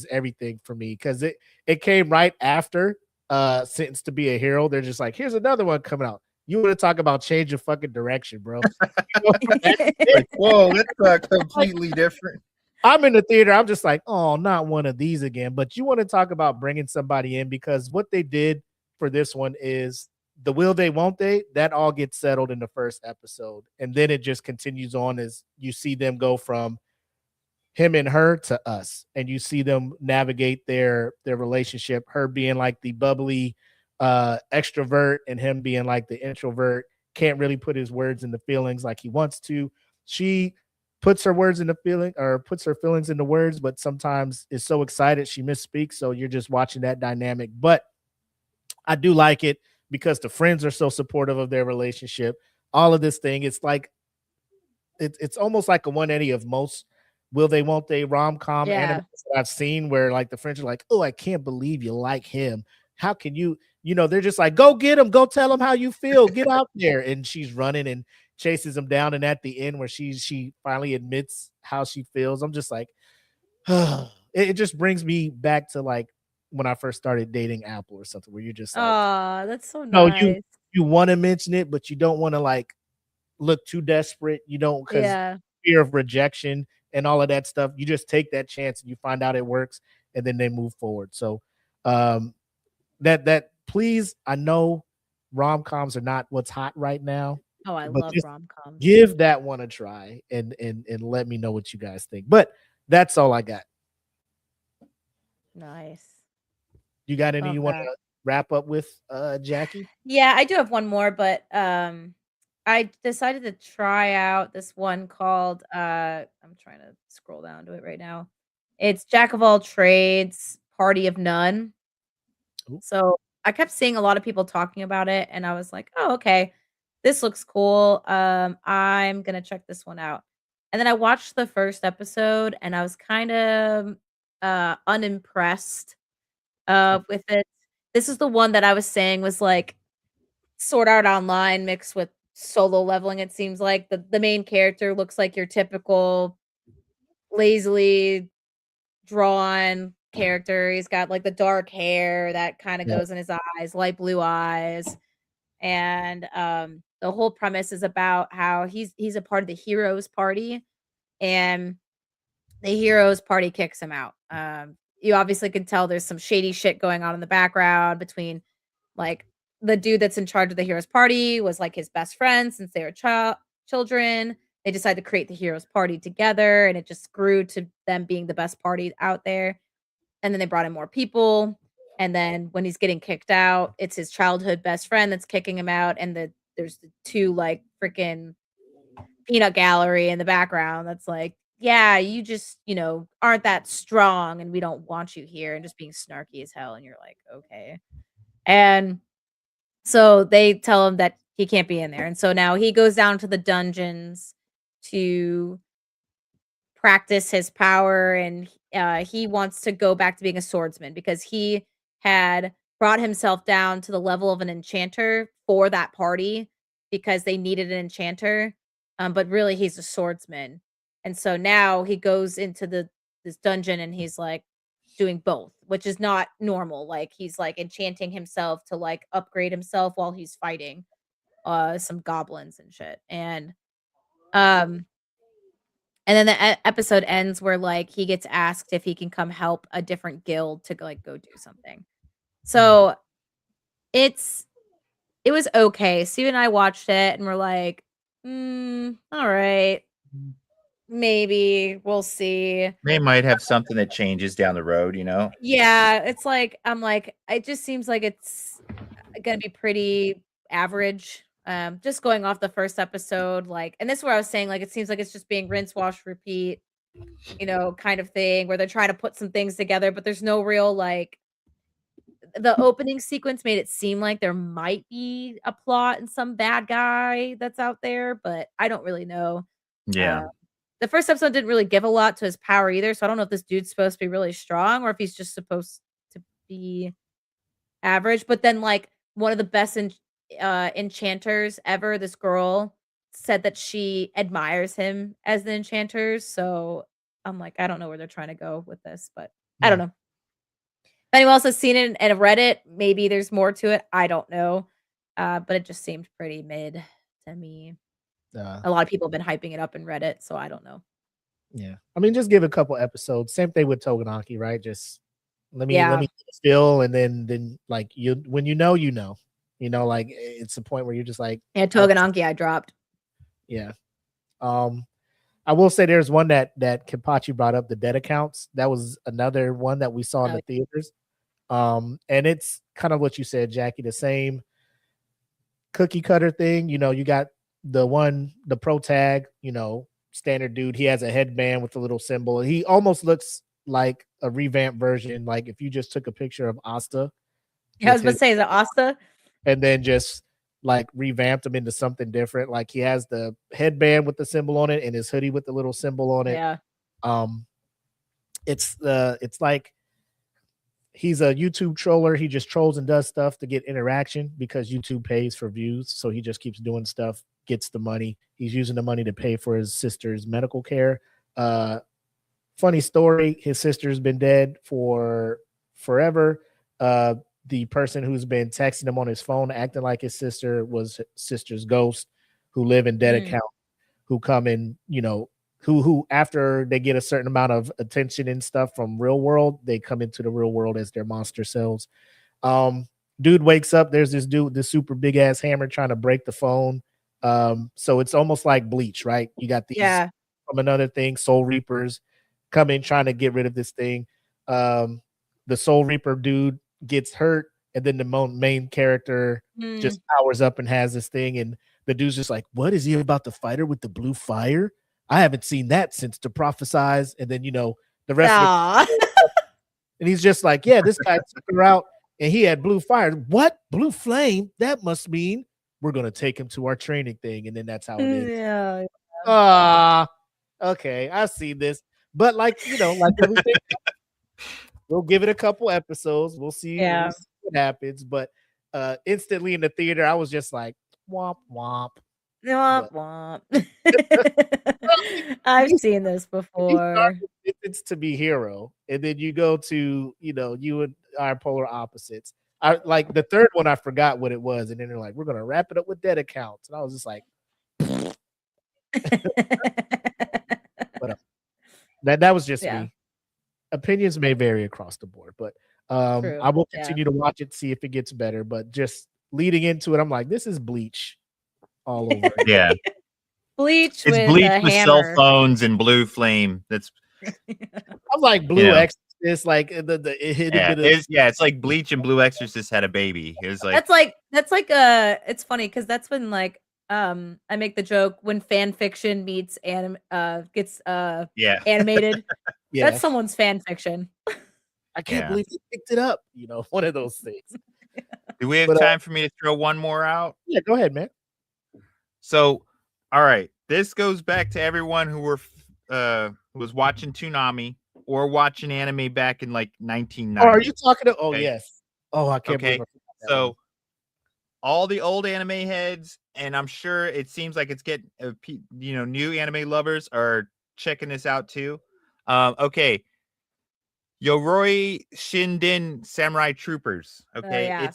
everything for me because it came right after Sentenced to Be a Hero. They're just like, here's another one coming out. You want to talk about change of fucking direction, bro? Like, whoa, that's completely different. I'm in the theater. I'm just like, oh, not one of these again. But you want to talk about bringing somebody in because what they did for this one is the will they, won't they? That all gets settled in the first episode. And then it just continues on as you see them go from him and her to us. And you see them navigate their relationship, her being like the bubbly extrovert and him being like the introvert, can't really put his words into feelings like he wants to. She puts her words into feeling or puts her feelings into words, but sometimes is so excited she misspeaks. So you're just watching that dynamic. But I do like it because the friends are so supportive of their relationship. All of this thing, it's like it's almost like a 180 of most will they, won't they rom-com anime that I've seen where like the friends are like, oh, I can't believe you like him. How can you, they're just like, go get him, go tell him how you feel, get out there. And she's running and chases him down. And at the end where she finally admits how she feels, I'm just like, it just brings me back to like when I first started dating Apple or something where you're just like, oh, that's so no, nice. you want to mention it, but you don't want to like look too desperate. You don't, because fear of rejection and all of that stuff. You just take that chance and you find out it works, and then they move forward. So that please, I know rom-coms are not what's hot right now. Oh, I love rom-coms. Give that one a try and let me know what you guys think. But that's all I got. Nice. You got any you want to wrap up with, Jackie? Yeah, I do have one more, but I decided to try out this one called I'm trying to scroll down to it right now. It's Jack of All Trades, Party of None. Ooh. So I kept seeing a lot of people talking about it, and I was like, oh, okay, this looks cool. I'm gonna check this one out. And then I watched the first episode, and I was kind of unimpressed with it. This is the one that I was saying was like Sword Art Online mixed with Solo Leveling. It seems like the main character looks like your typical lazily drawn character. He's got like the dark hair that kind of goes in his eyes, light blue eyes. And the whole premise is about how he's a part of the heroes party, and the heroes party kicks him out. You obviously can tell there's some shady shit going on in the background between like the dude that's in charge of the heroes party was like his best friend since they were children. They decided to create the heroes party together, and it just grew to them being the best party out there. And then they brought in more people. And then when he's getting kicked out, it's his childhood best friend that's kicking him out. And there's the two like freaking peanut gallery in the background that's like, yeah, you just, aren't that strong and we don't want you here, and just being snarky as hell. And you're like, okay. And so they tell him that he can't be in there. And so now he goes down to the dungeons to practice his power, and he wants to go back to being a swordsman because he had brought himself down to the level of an enchanter for that party because they needed an enchanter. But really he's a swordsman. And so now he goes into this dungeon and he's like doing both, which is not normal. Like he's like enchanting himself to like upgrade himself while he's fighting some goblins and shit. And then the episode ends where like he gets asked if he can come help a different guild to like go do something. So it was okay. Steve and I watched it and we're like, all right. Maybe we'll see. They might have something that changes down the road, Yeah, it's like I'm like, it just seems like it's gonna be pretty average. Just going off the first episode, like, and this is where I was saying, like, it seems like it's just being rinse, wash, repeat. kind of thing where they're trying to put some things together, but there's no real like the opening sequence made it seem like there might be a plot and some bad guy that's out there, but I don't really know. Yeah. The first episode didn't really give a lot to his power either, so I don't know if this dude's supposed to be really strong or if he's just supposed to be average. But then, like, one of the best enchanters ever, this girl said that she admires him as the enchanters. So I'm like, I don't know where they're trying to go with this, but I don't know. If anyone else has seen it and read it, maybe there's more to it. I don't know. But it just seemed pretty mid to me. A lot of people have been hyping it up in Reddit, so I don't know. Yeah. I mean, just give a couple episodes. Same thing with Togenaki, right? Just let me Yeah. feel, and then like when you know, like it's the point where you're just like, Yeah, Togenaki I dropped. yeah. I will say there's one that Kenpachi brought up, the dead accounts. That was another one that we saw in the theaters. And it's kind of what you said, Jackie, the same cookie cutter thing. You got the pro tag, standard dude. He has a headband with a little symbol. He almost looks like a revamped version. Like if you just took a picture of Asta. Yeah, I was about to say, is it Asta? And then just like revamped him into something different. Like he has the headband with the symbol on it and his hoodie with the little symbol on it. Yeah. It's like he's a YouTube troller. He just trolls and does stuff to get interaction because YouTube pays for views. So he just keeps doing stuff, gets the money. He's using the money to pay for his sister's medical care. Funny story. His sister's been dead for forever. The person who's been texting him on his phone, acting like his sister was his sister's ghost, who live in dead account, who come in, who after they get a certain amount of attention and stuff from real world, they come into the real world as their monster selves. Dude wakes up, there's this dude with this super big ass hammer trying to break the phone. So it's almost like Bleach, right? You got these from another thing, Soul Reapers come in trying to get rid of this thing. The Soul Reaper dude gets hurt, and then the main character just powers up and has this thing, and the dude's just like, what is he about to fight her with the blue fire? I haven't seen that since To Prophesize. And then the rest of it, and he's just like, yeah, this guy took her out and he had blue fire. What? Blue flame? That must mean we're gonna take him to our training thing, and then that's how it is. Okay, I've seen this, but like everything, we'll give it a couple episodes. We'll see what happens. But instantly in the theater, I was just like, womp womp. Womp womp. I've seen this before. It's to be hero, and then you go to you and our polar opposites. I like the third one. I forgot what it was, and then they're like, "We're gonna wrap it up with dead accounts," and I was just like, "But that was just me." Opinions may vary across the board, but I will continue to watch it, see if it gets better. But just leading into it, I'm like, "This is Bleach all over." Yeah, Bleach. It's with Bleach a with hammer. cell phones and blue flame. That's. I'm like Blue Exorcist, like it's like Bleach and Blue Exorcist had a baby. It was like that's like it's funny because that's when like I make the joke when fan fiction meets gets animated. That's someone's fan fiction. I can't believe they picked it up. One of those things. Do we have time for me to throw one more out? Yeah, go ahead, man. So, all right, this goes back to everyone who was watching Toonami or watching anime back in like 1990. Oh, are you talking to? Oh, yes. Oh, I can't believe. So, all the old anime heads, and I'm sure it seems like it's getting new anime lovers are checking this out too. Okay, Yoroi Shinden Samurai Troopers. Okay,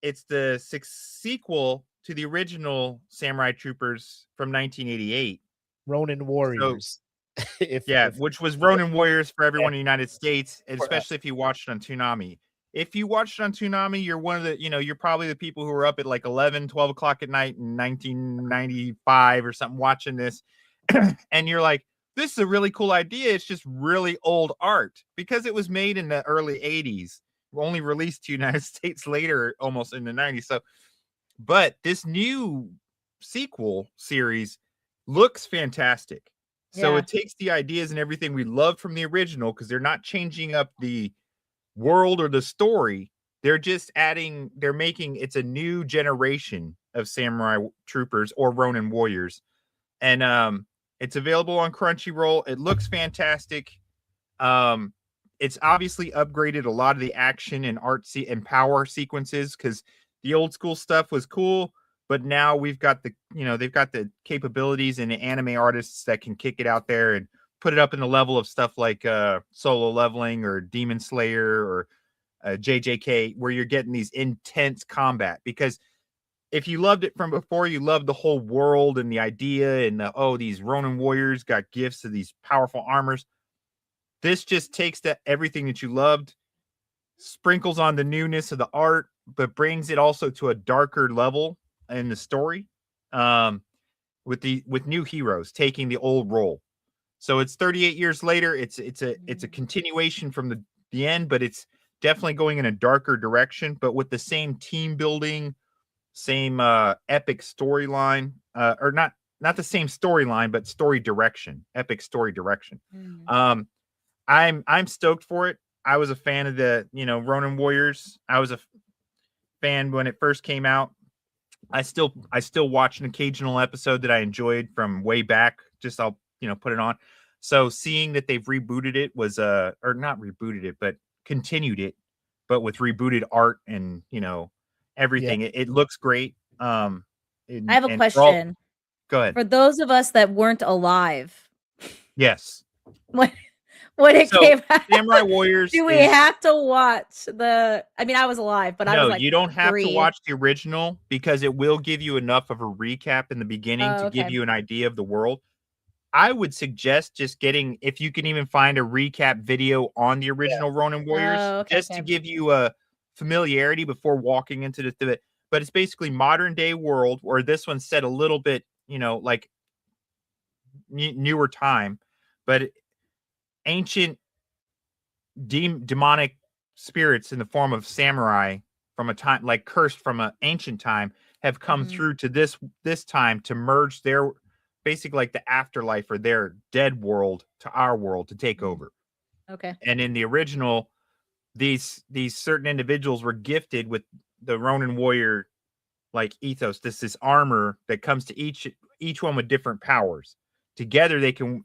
it's the sequel to the original Samurai Troopers from 1988. Ronin Warriors. Which was Ronin Warriors for everyone in the United States, and especially if you watched it on Toonami. If you watched it on Toonami, you're one of the, you're probably the people who were up at like 11, 12 o'clock at night in 1995 or something watching this. And you're like, this is a really cool idea. It's just really old art because it was made in the early 80s, only released to the United States later, almost in the 90s. So, but this new sequel series looks fantastic. So Yeah. it takes the ideas and everything we loved from the original, because they're not changing up the world or the story. They're just adding, they're making it's a new generation of samurai troopers or Ronin warriors. And it's available on Crunchyroll. It looks fantastic. Um, it's obviously upgraded a lot of the action and and power sequences, because the old school stuff was cool, but now we've got the, they've got the capabilities and the anime artists that can kick it out there and put it up in the level of stuff like Solo Leveling or Demon Slayer or JJK, where you're getting these intense combat. Because if you loved it from before, you loved the whole world and the idea and these Ronin warriors got gifts of these powerful armors. This just takes everything that you loved, sprinkles on the newness of the art, but brings it also to a darker level in the story, with new heroes taking the old role. So it's 38 years later. It's a continuation from the end, but it's definitely going in a darker direction, but with the same team building, same epic storyline, or not the same storyline, but story direction, epic story direction. I'm stoked for it. I was a fan of the Ronin Warriors. I was a fan when it first came out. I still watch an occasional episode that I enjoyed from way back. Just I'll put it on. So seeing that they've rebooted it was or not rebooted it, but continued it, but with rebooted art and everything. Yeah. It looks great. I have a and question. Go ahead. For those of us that weren't alive, Yes. when it So, came out, Samurai Warriors. do we have to watch I mean, I was alive, but I was No, like, you don't have 3. to watch the original, because it will give you enough of a recap in the beginning to give Okay. you an idea of the world. I would suggest just getting, if you can even find a recap video on the original Ronin Warriors, Okay, just to give you a familiarity before walking into the. But it's basically modern day world, where this one's set a little bit, like newer time, but ancient demonic spirits in the form of samurai from a time like cursed from an ancient time have come through to this time to merge their basically like the afterlife or their dead world to our world to take over. Okay. And in the original, these certain individuals were gifted with the Ronin warrior like ethos, this armor that comes to each one with different powers. Together they can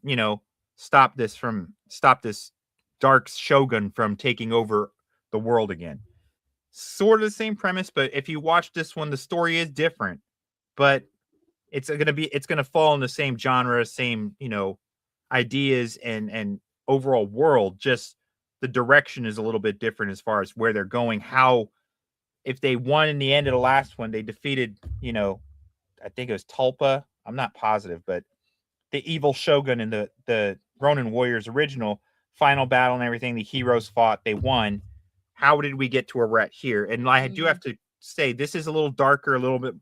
stop this dark shogun from taking over the world again. Sort of the same premise, but if you watch this one, the story is different, but it's gonna fall in the same genre, same ideas and overall world. Just the direction is a little bit different as far as where they're going. How, if they won in the end of the last one, they defeated I think it was Tulpa. I'm not positive, but the evil shogun in the Ronin Warriors original final battle and everything, the heroes fought, they won. How did we get to where we're at here? And I do have to say, this is a little darker, a little bit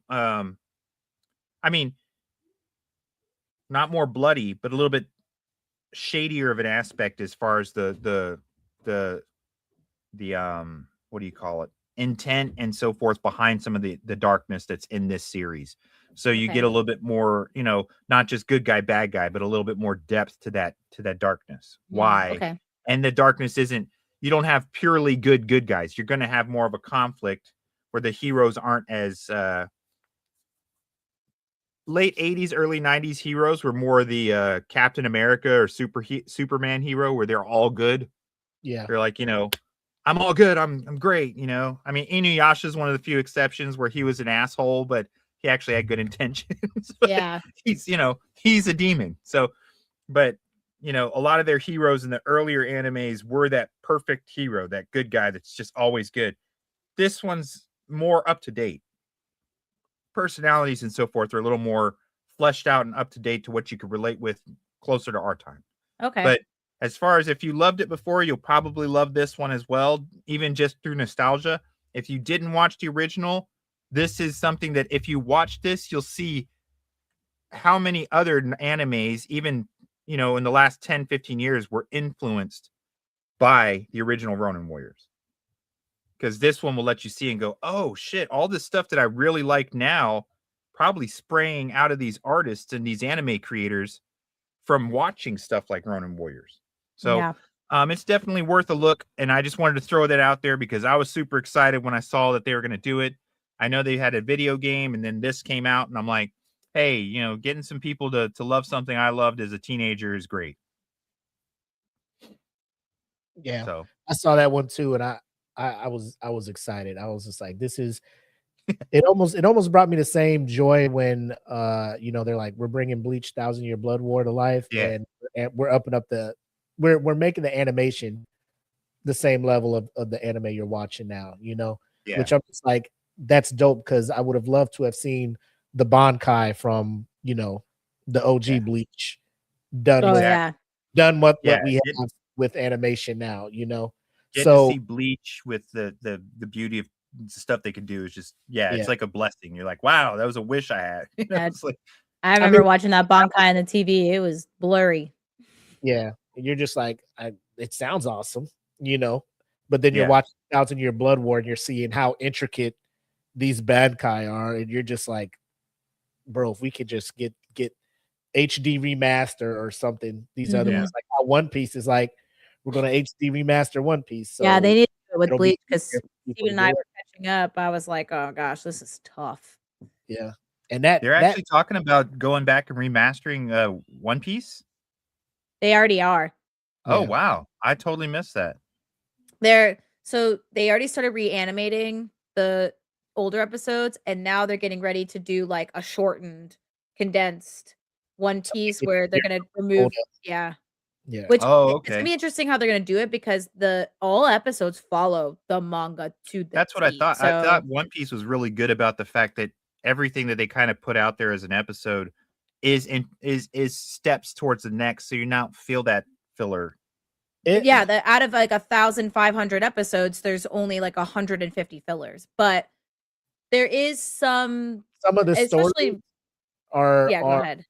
I mean, not more bloody, but a little bit shadier of an aspect as far as the what do you call it, intent and so forth behind some of the darkness that's in this series. So you get a little bit more, not just good guy, bad guy, but a little bit more depth to that darkness. Why? Okay. And the darkness isn't, you don't have purely good guys. You're going to have more of a conflict where the heroes aren't as late 80s, early 90s heroes were more the Captain America or Superman hero, where they're all good. Yeah. They're like, I'm all good. I'm great. I mean, Inuyasha is one of the few exceptions where he was an asshole, but he actually had good intentions. Yeah. He's a demon. So, but a lot of their heroes in the earlier animes were that perfect hero, that good guy that's just always good. This one's more up to date. Personalities and so forth are a little more fleshed out and up to date to what you could relate with closer to our time. Okay. But as far as if you loved it before, you'll probably love this one as well, even just through nostalgia. If you didn't watch the original, this is something that if you watch this, you'll see how many other animes, even, in the last 10, 15 years, were influenced by the original Ronin Warriors. Because this one will let you see and go, oh, shit, all this stuff that I really like now, probably spraying out of these artists and these anime creators from watching stuff like Ronin Warriors. So Yeah. it's definitely worth a look. And I just wanted to throw that out there because I was super excited when I saw that they were going to do it. I know they had a video game and then this came out and I'm like, hey, you know, getting some people to love something I loved as a teenager is great. Yeah, So I saw that one too, and I was excited. I was just like, this is. It almost brought me the same joy when you know, they're like, we're bringing Bleach 1000-Year Blood War to life, Yeah. and we're upping up we're making the animation the same level of the anime you're watching now, you know, yeah. which I'm just like, that's dope because I would have loved to have seen the Bankai from, you know, the OG Yeah. Bleach done Oh with yeah. done what Yeah, we have with animation now, you know. Getting So to see Bleach with the beauty of stuff they could do is just Yeah. it's like a blessing. You're like, wow, that was a wish I had. You know, Yeah. it's like, I remember mean- watching that Bankai on the TV. It was blurry. yeah, and you're just like, it sounds awesome, you know, but then you're Yeah. watching 1000-Year Blood War and you're seeing how intricate these Bankai are, and you're just like, bro, if we could just get HD remaster or something, these other Mhm. ones, like how One Piece is like, we're gonna HD remaster One Piece. So Yeah, they need to do it with it'll be Bleach because easier for people Steven to and I do were catching up. I was like, oh gosh, this is tough. yeah, and that they're actually talking about going back and remastering One Piece. They already are. Oh Yeah. wow, I totally missed that. So they already started reanimating the older episodes, and now they're getting ready to do like a shortened, condensed One Piece it's where they're gonna remove, older. yeah. yeah, Which Oh, it's gonna okay. be interesting how they're gonna do it because all episodes follow the manga to the That's what I T. thought. I So thought One Piece was really good about the fact that everything that they kind of put out there as an episode is steps towards the next, so you not feel that filler. yeah, out of like 1,500 episodes, there's only like 150 fillers, but there is some, some of the stories especially. are Yeah, go ahead.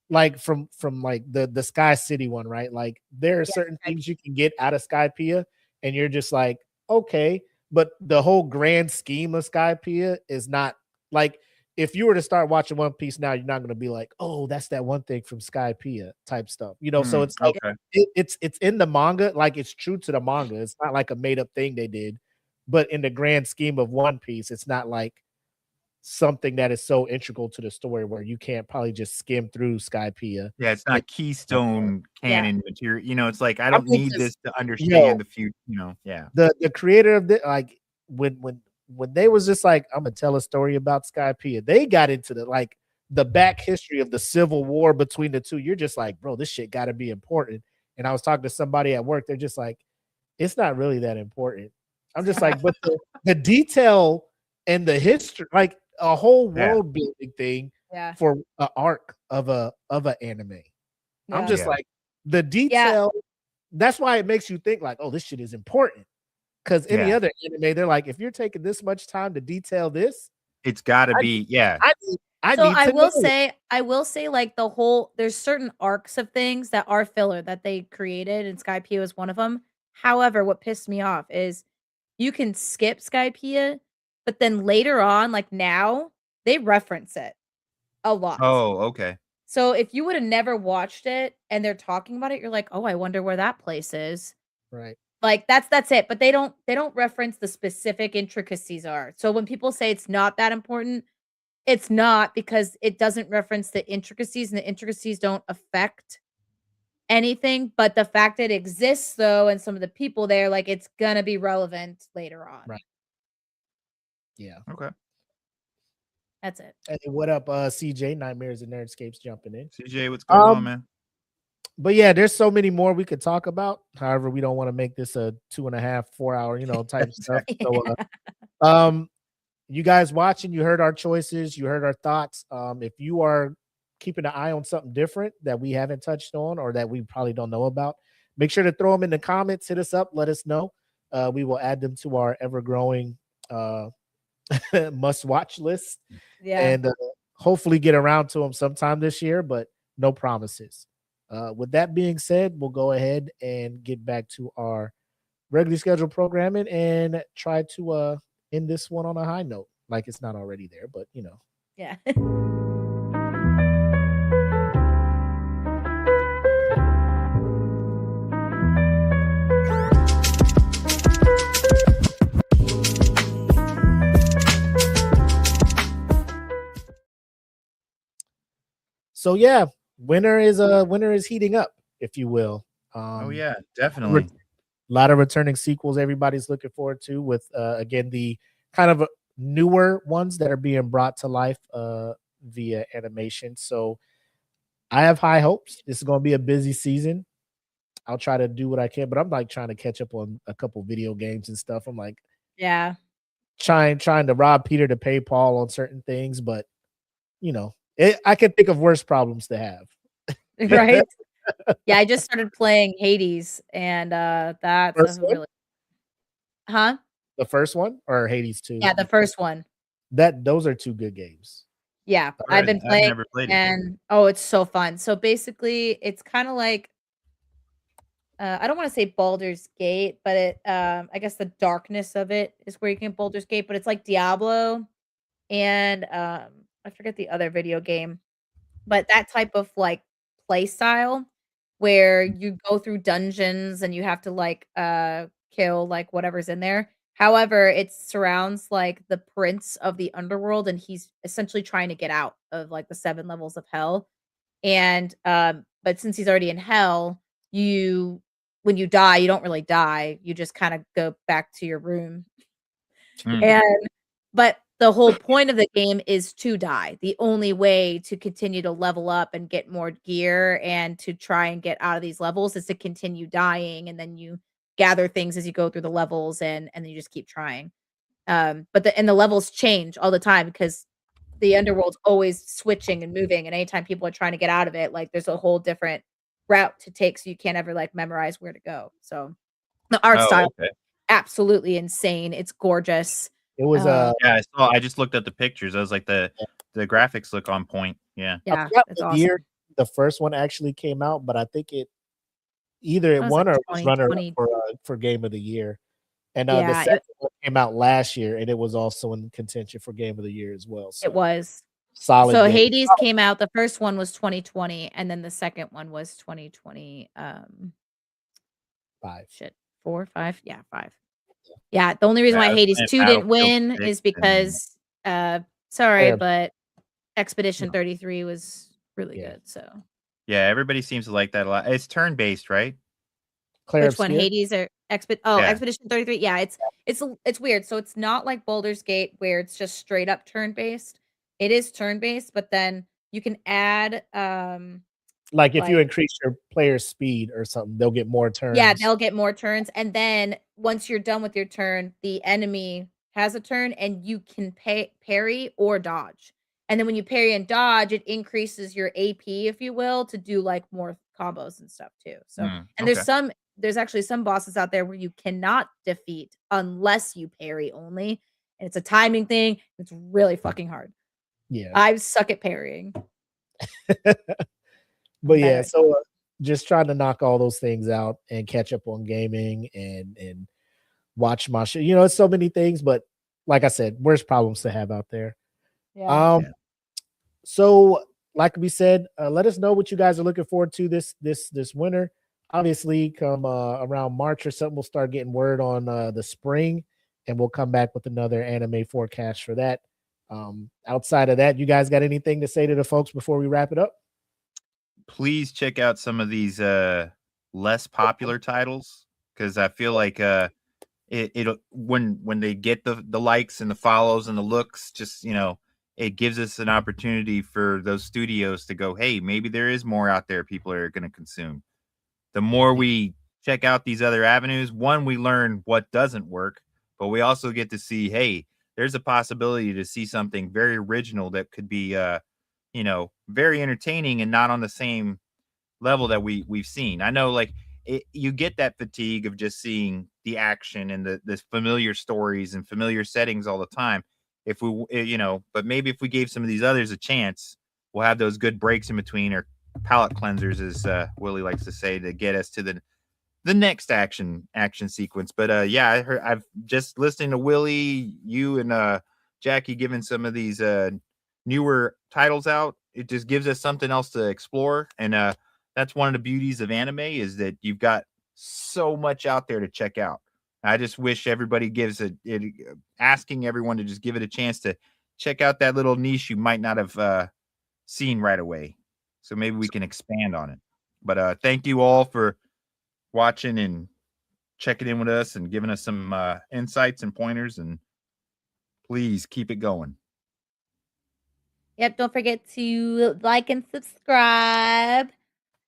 like from like the Sky City one, right? Like there are certain Sky things you can get out of Skypiea, and you're just like, okay, but the whole grand scheme of Skypiea is not like, if you were to start watching One Piece now, you're not going to be like, oh, that's that one thing from Skypiea type stuff, you know. So it's like Okay. it's in the manga, like it's true to the manga. It's not like a made up thing they did, but in the grand scheme of One Piece, it's not like something that is so integral to the story where you can't probably just skim through Skypiea. Yeah, it's not keystone Yeah. canon material. You know, it's like I don't think need this- this to understand the future. You know, yeah. The creator of the, like, when they was just like, I'm gonna tell a story about Skypiea, they got into the back history of the civil war between the two. You're just like, bro, this shit got to be important. And I was talking to somebody at work, they're just like, it's not really that important. I'm just like, but the detail and the history, like a whole Yeah. world building thing Yeah. for an arc of a anime. I'm Yeah. just Yeah. like, the detail. That's why it makes you think like, oh, this shit is important. Because any Yeah. other anime, they're like, if you're taking this much time to detail this, It's got to I- be, yeah. I So need I to will know. say like there's certain arcs of things that are filler that they created, and Skypiea was one of them. However, what pissed me off is you can skip Skypiea, but then later on, like now, they reference it a lot. Oh, okay. So if you would have never watched it and they're talking about it, you're like, oh, I wonder where that place is. Right. Like that's it. But they don't reference the specific intricacies are. So when people say it's not that important, it's not, because it doesn't reference the intricacies, and the intricacies don't affect anything. But the fact that it exists though, and some of the people there, like it's gonna be relevant later on. Right. Yeah. Okay. That's it. Hey, what up, CJ? Nightmares and Nerdscapes jumping in. CJ, what's going on, man? But yeah, there's so many more we could talk about. However, we don't want to make this a 2.5, 4 hour, type stuff. So, you guys watching, you heard our choices, you heard our thoughts. If you are keeping an eye on something different that we haven't touched on or that we probably don't know about, make sure to throw them in the comments. Hit us up. Let us know. We will add them to our ever-growing must-watch list, Yeah. and hopefully get around to them sometime this year, but no promises. With that being said, we'll go ahead and get back to our regularly scheduled programming and try to end this one on a high note, like it's not already there, but Yeah. So yeah, winter is heating up, if you will. Oh yeah, A definitely. lot of returning sequels everybody's looking forward to, with again the kind of newer ones that are being brought to life via animation. So I have high hopes. This is going to be a busy season. I'll try to do what I can, but I'm like trying to catch up on a couple video games and stuff. I'm like Yeah. trying to rob Peter to pay Paul on certain things, but I can think of worse problems to have. Right? Yeah, I just started playing Hades, and that's First a one? really Huh? The first one or Hades 2? Yeah, the first one. Those are two good games. Yeah, I've Already, been I've playing never played it. and oh, it's so fun. So basically, it's kinda like I don't wanna say Baldur's Gate, but I guess the darkness of it is where you can Baldur's Gate, but it's like Diablo and, I forget the other video game, but that type of, like, play style where you go through dungeons and you have to, like, kill, like, whatever's in there. However, it surrounds, like, the prince of the underworld, and he's essentially trying to get out of, like, the 7 levels of hell, and, but since he's already in hell, you when you die, you don't really die, you just kinda go back to your room, Mm. and but the whole point of the game is to die. The only way to continue to level up and get more gear and to try and get out of these levels is to continue dying, and then you gather things as you go through the levels, and then you just keep trying. But the levels change all the time because the underworld's always switching and moving, and anytime people are trying to get out of it, like, there's a whole different route to take, so you can't ever, like, memorize where to go. So, the art Oh, style, okay. absolutely insane. It's gorgeous. It was Yeah, I just looked at the pictures. I was like, the graphics look on point. Yeah. I Yeah, forgot it's what awesome. year the first one actually came out, but I think either it That was won like or it was runner up 2020. for game of the year. And the Yeah, second one came out last year, and it was also in contention for game of the year as well. it So was. solid So game. Hades came out, the first one was 2020, and then the second one was 2020, Five. shit, 4, 5? Yeah, 5. Yeah, the only reason Yeah, I why was Hades playing 2 didn't Battlefield win 6 is and because, sorry, Fair. but Expedition No. 33 was really Yeah. good, so yeah, everybody seems to like that a lot. It's turn-based, right? Claire which one? Obscure? Hades or Yeah. Expedition 33? Yeah, it's weird. So it's not like Baldur's Gate where it's just straight up turn-based. It is turn-based, but then you can add, Like if you like increase your player's speed or something, they'll get more turns. yeah, they'll get more turns, and then once you're done with your turn, the enemy has a turn, and you can parry or dodge. And then when you parry and dodge, it increases your AP, if you will, to do, like, more combos and stuff too. So and Okay. there's actually some bosses out there where you cannot defeat unless you parry only, and it's a timing thing. It's really fucking hard. Yeah. I suck at parrying. But I'm yeah, better. so just trying to knock all those things out and catch up on gaming and watch my show. It's so many things, but like I said, worst problems to have out there. Yeah. Yeah. So like we said, let us know what you guys are looking forward to this winter. Obviously, come around March or something, we'll start getting word on the spring, and we'll come back with another anime forecast for that. Outside of that, you guys got anything to say to the folks before we wrap it up? Please check out some of these less popular titles, because I feel like it'll when they get the likes and the follows and the looks, just it gives us an opportunity for those studios to go, hey, maybe there is more out there people are going to consume. The more we check out these other avenues, one, we learn what doesn't work, but we also get to see, hey, there's a possibility to see something very original that could be very entertaining and not on the same level that we've seen. I know, like, you get that fatigue of just seeing the action and the familiar stories and familiar settings all the time. If we, but maybe if we gave some of these others a chance, we'll have those good breaks in between, or palate cleansers, as Willie likes to say, to get us to the next action sequence. But yeah, I've just listening to Willie, you and Jackie giving some of these newer titles out. It just gives us something else to explore, and that's one of the beauties of anime, is that you've got so much out there to check out. I just wish everybody asking everyone to just give it a chance to check out that little niche you might not have seen right away. So maybe we can expand on it. But thank you all for watching and checking in with us and giving us some insights and pointers. And please keep it going. Yep. Don't forget to like and subscribe.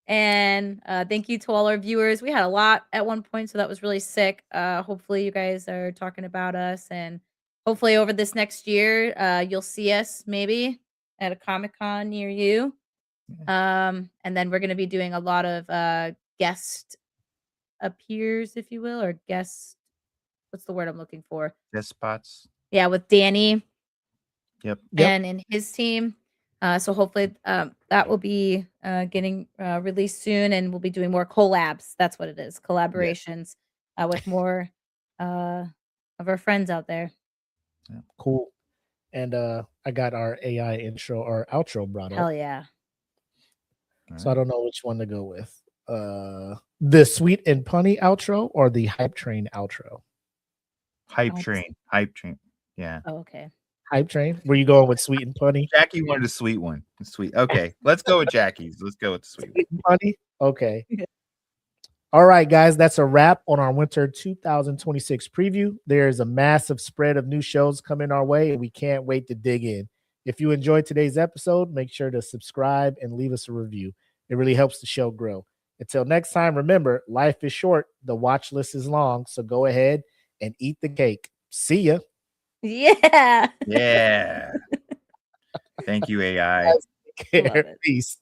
And thank you to all our viewers. We had a lot at one point, so that was really sick. Hopefully you guys are talking about us, and hopefully over this next year, you'll see us maybe at a Comic-Con near you. And then we're going to be doing a lot of guest appears, if you will, or guest. What's the word I'm looking for? Guest spots. Yeah, with Danny. Yep. And in his team. So hopefully that will be getting released soon, and we'll be doing more collabs. That's what it is, collaborations with more of our friends out there. Yeah, cool. And I got our AI intro or outro brought up. Hell yeah. So I don't know which one to go with. The Sweet and Punny outro or the Hype Train outro? Hype train. Yeah. Oh, okay. Hype Train. Were you going with Sweet and Punny? Jackie wanted a sweet one. Sweet. Okay. Let's go with Jackie's. Let's go with the sweet one. Sweet and Punny? Okay. All right, guys. That's a wrap on our winter 2026 preview. There's a massive spread of new shows coming our way, and we can't wait to dig in. If you enjoyed today's episode, make sure to subscribe and leave us a review. It really helps the show grow. Until next time, remember, life is short. The watch list is long. So go ahead and eat the cake. See ya. Yeah. Yeah. Thank you, AI. Peace.